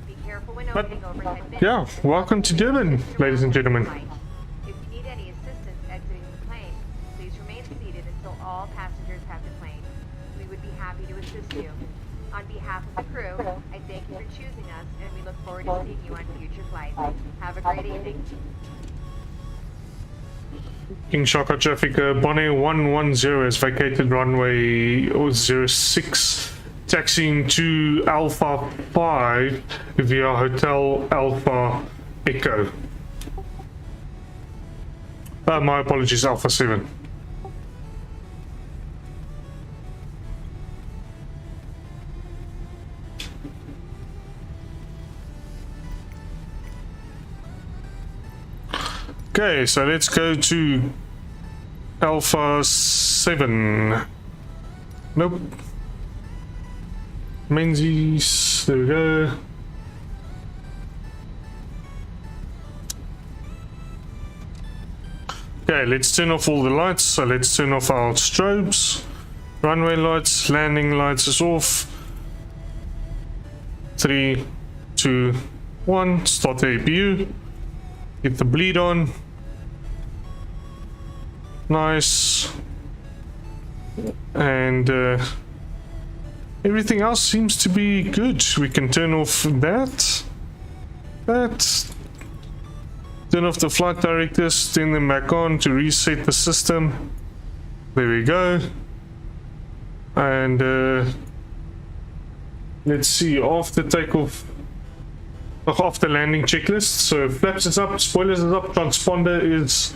Be careful when But- opening overhead bins. Yeah, welcome to Durban, ladies and gentlemen. If you need any assistance exiting the plane, please remain seated until all passengers have deplaned. We would be happy to assist you. On behalf of the crew, I thank you for choosing us, and we look forward to seeing you on future flights. Have a great evening. King Shaka traffic, BONair110 has vacated runway 06 taxiing to Alpha 5 via Hotel Alpha Echo. My apologies, Alpha 7. Okay, so let's go to Alpha 7. Nope. Menzies, there we go. Okay, let's turn off all the lights. So let's turn off our strobes. Runway lights, landing lights is off. 3, 2, 1, start the APU. Get the bleed on. Nice. And everything else seems to be good. We can turn off that. Turn off the flight directors, turn them back on to reset the system. There we go. And let's see, after takeoff, after landing checklist. So flaps is up, spoilers is up, transponder is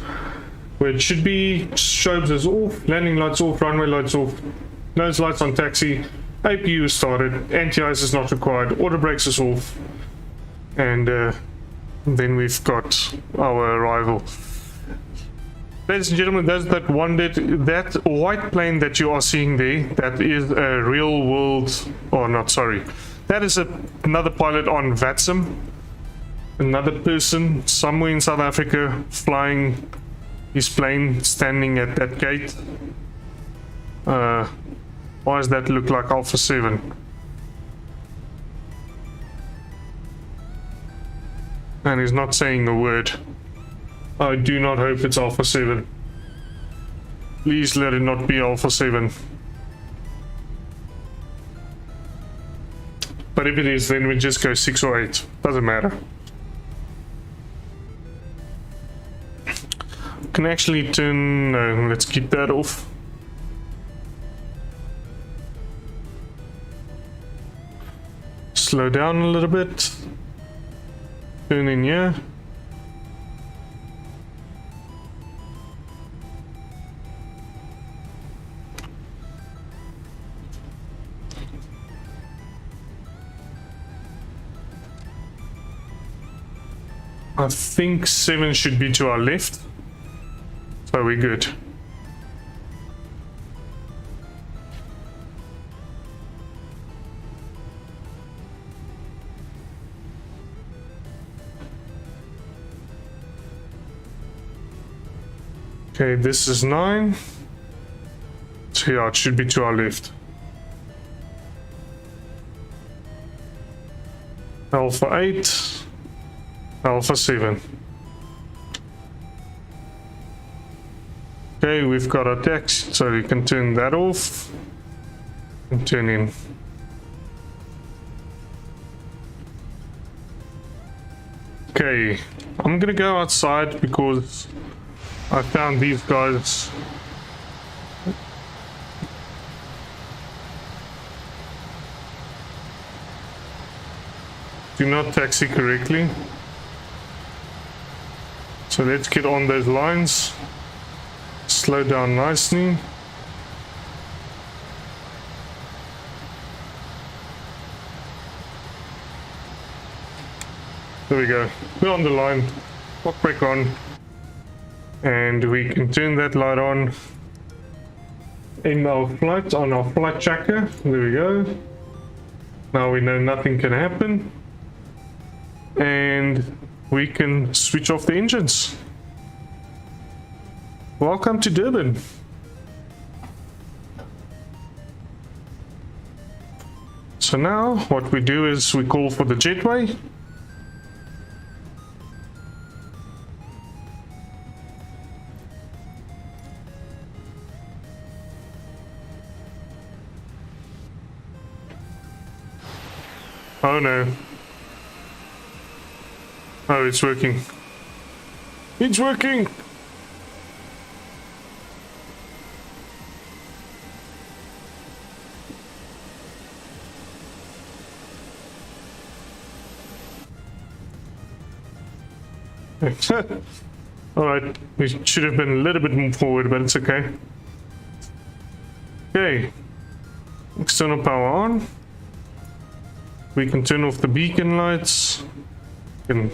where it should be, strobes is off, landing lights off, runway lights off, nose lights on taxi, APU is started, anti-ice is not required, auto brakes is off, and then we've got our arrival. Ladies and gentlemen, those that wondered, that white plane that you are seeing there, that is a real world, or not, sorry, that is another pilot on VATSIM, another person somewhere in South Africa flying his plane, standing at that gate. Why does that look like Alpha 7? And he's not saying a word. I do not hope it's Alpha 7. Please let it not be Alpha 7. But if it is, then we just go 6 or 8. Doesn't matter. Can actually turn... No, let's keep that off. Slow down a little bit. Turn in here. I think 7 should be to our left. So we're good. Okay, this is 9. So yeah, it should be to our left. Alpha 8. Alpha 7. Okay, we've got our text, so we can turn that off and turn in. Okay, I'm gonna go outside because I found these guys do not taxi correctly. So let's get on those lines. Slow down nicely. There we go. We're on the line. Lock brake on. And we can turn that light on in our flight, on our flight tracker. There we go. Now we know nothing can happen. And we can switch off the engines. Welcome to Durban. So now what we do is we call for the jetway. Oh no. Oh, it's working. It's working! Alright, we should have been a little bit more forward, but it's okay. Okay. External power on. We can turn off the beacon lights. We can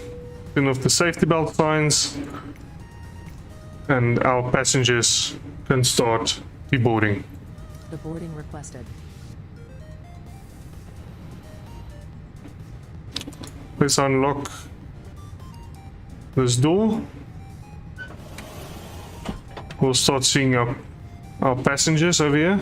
turn off the safety belt signs. And our passengers can start deboarding. The boarding requested. Let's unlock this door. We'll start seeing our passengers over here.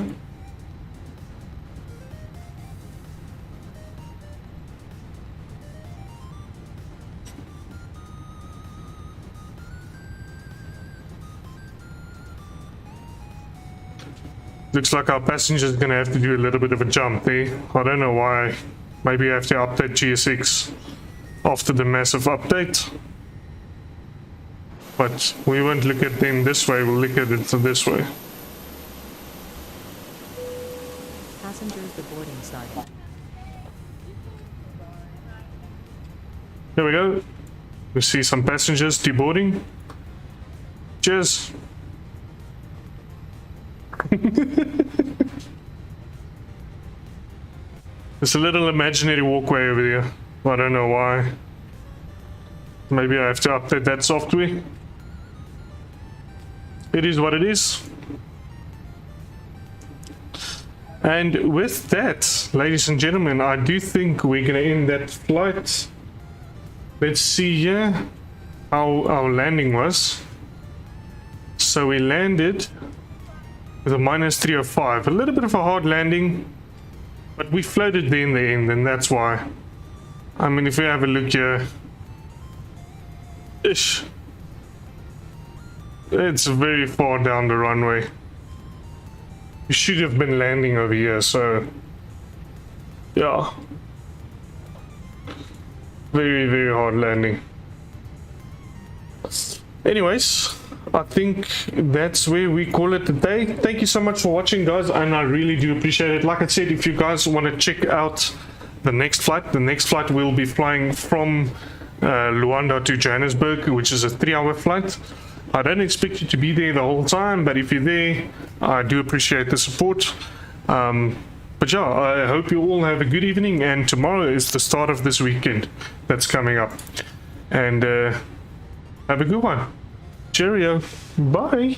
Looks like our passengers are going to have to do a little bit of a jump there. I don't know why. Maybe I have to update GSX after the massive update. But we won't look at them this way, we'll look at it this way. Passengers deboarding started. There we go. We see some passengers deboarding. Cheers. There's a little imaginary walkway over there. I don't know why. Maybe I have to update that software. It is what it is. And with that, ladies and gentlemen, I do think we're going to end that flight. Let's see here how our landing was. So we landed with a -305. A little bit of a hard landing, but we floated there in the end, and that's why. I mean, if we have a look here, ish. It's very far down the runway. We should have been landing over here, so yeah. Very, very hard landing. Anyways, I think that's where we call it a day. Thank you so much for watching, guys, and I really do appreciate it. Like I said, if you guys want to check out the next flight will be flying from Luanda to Johannesburg, which is a 3-hour flight. I don't expect you to be there the whole time, but if you're there, I do appreciate the support. But yeah, I hope you all have a good evening, and tomorrow is the start of this weekend that's coming up. And have a good one. Cheerio. Bye.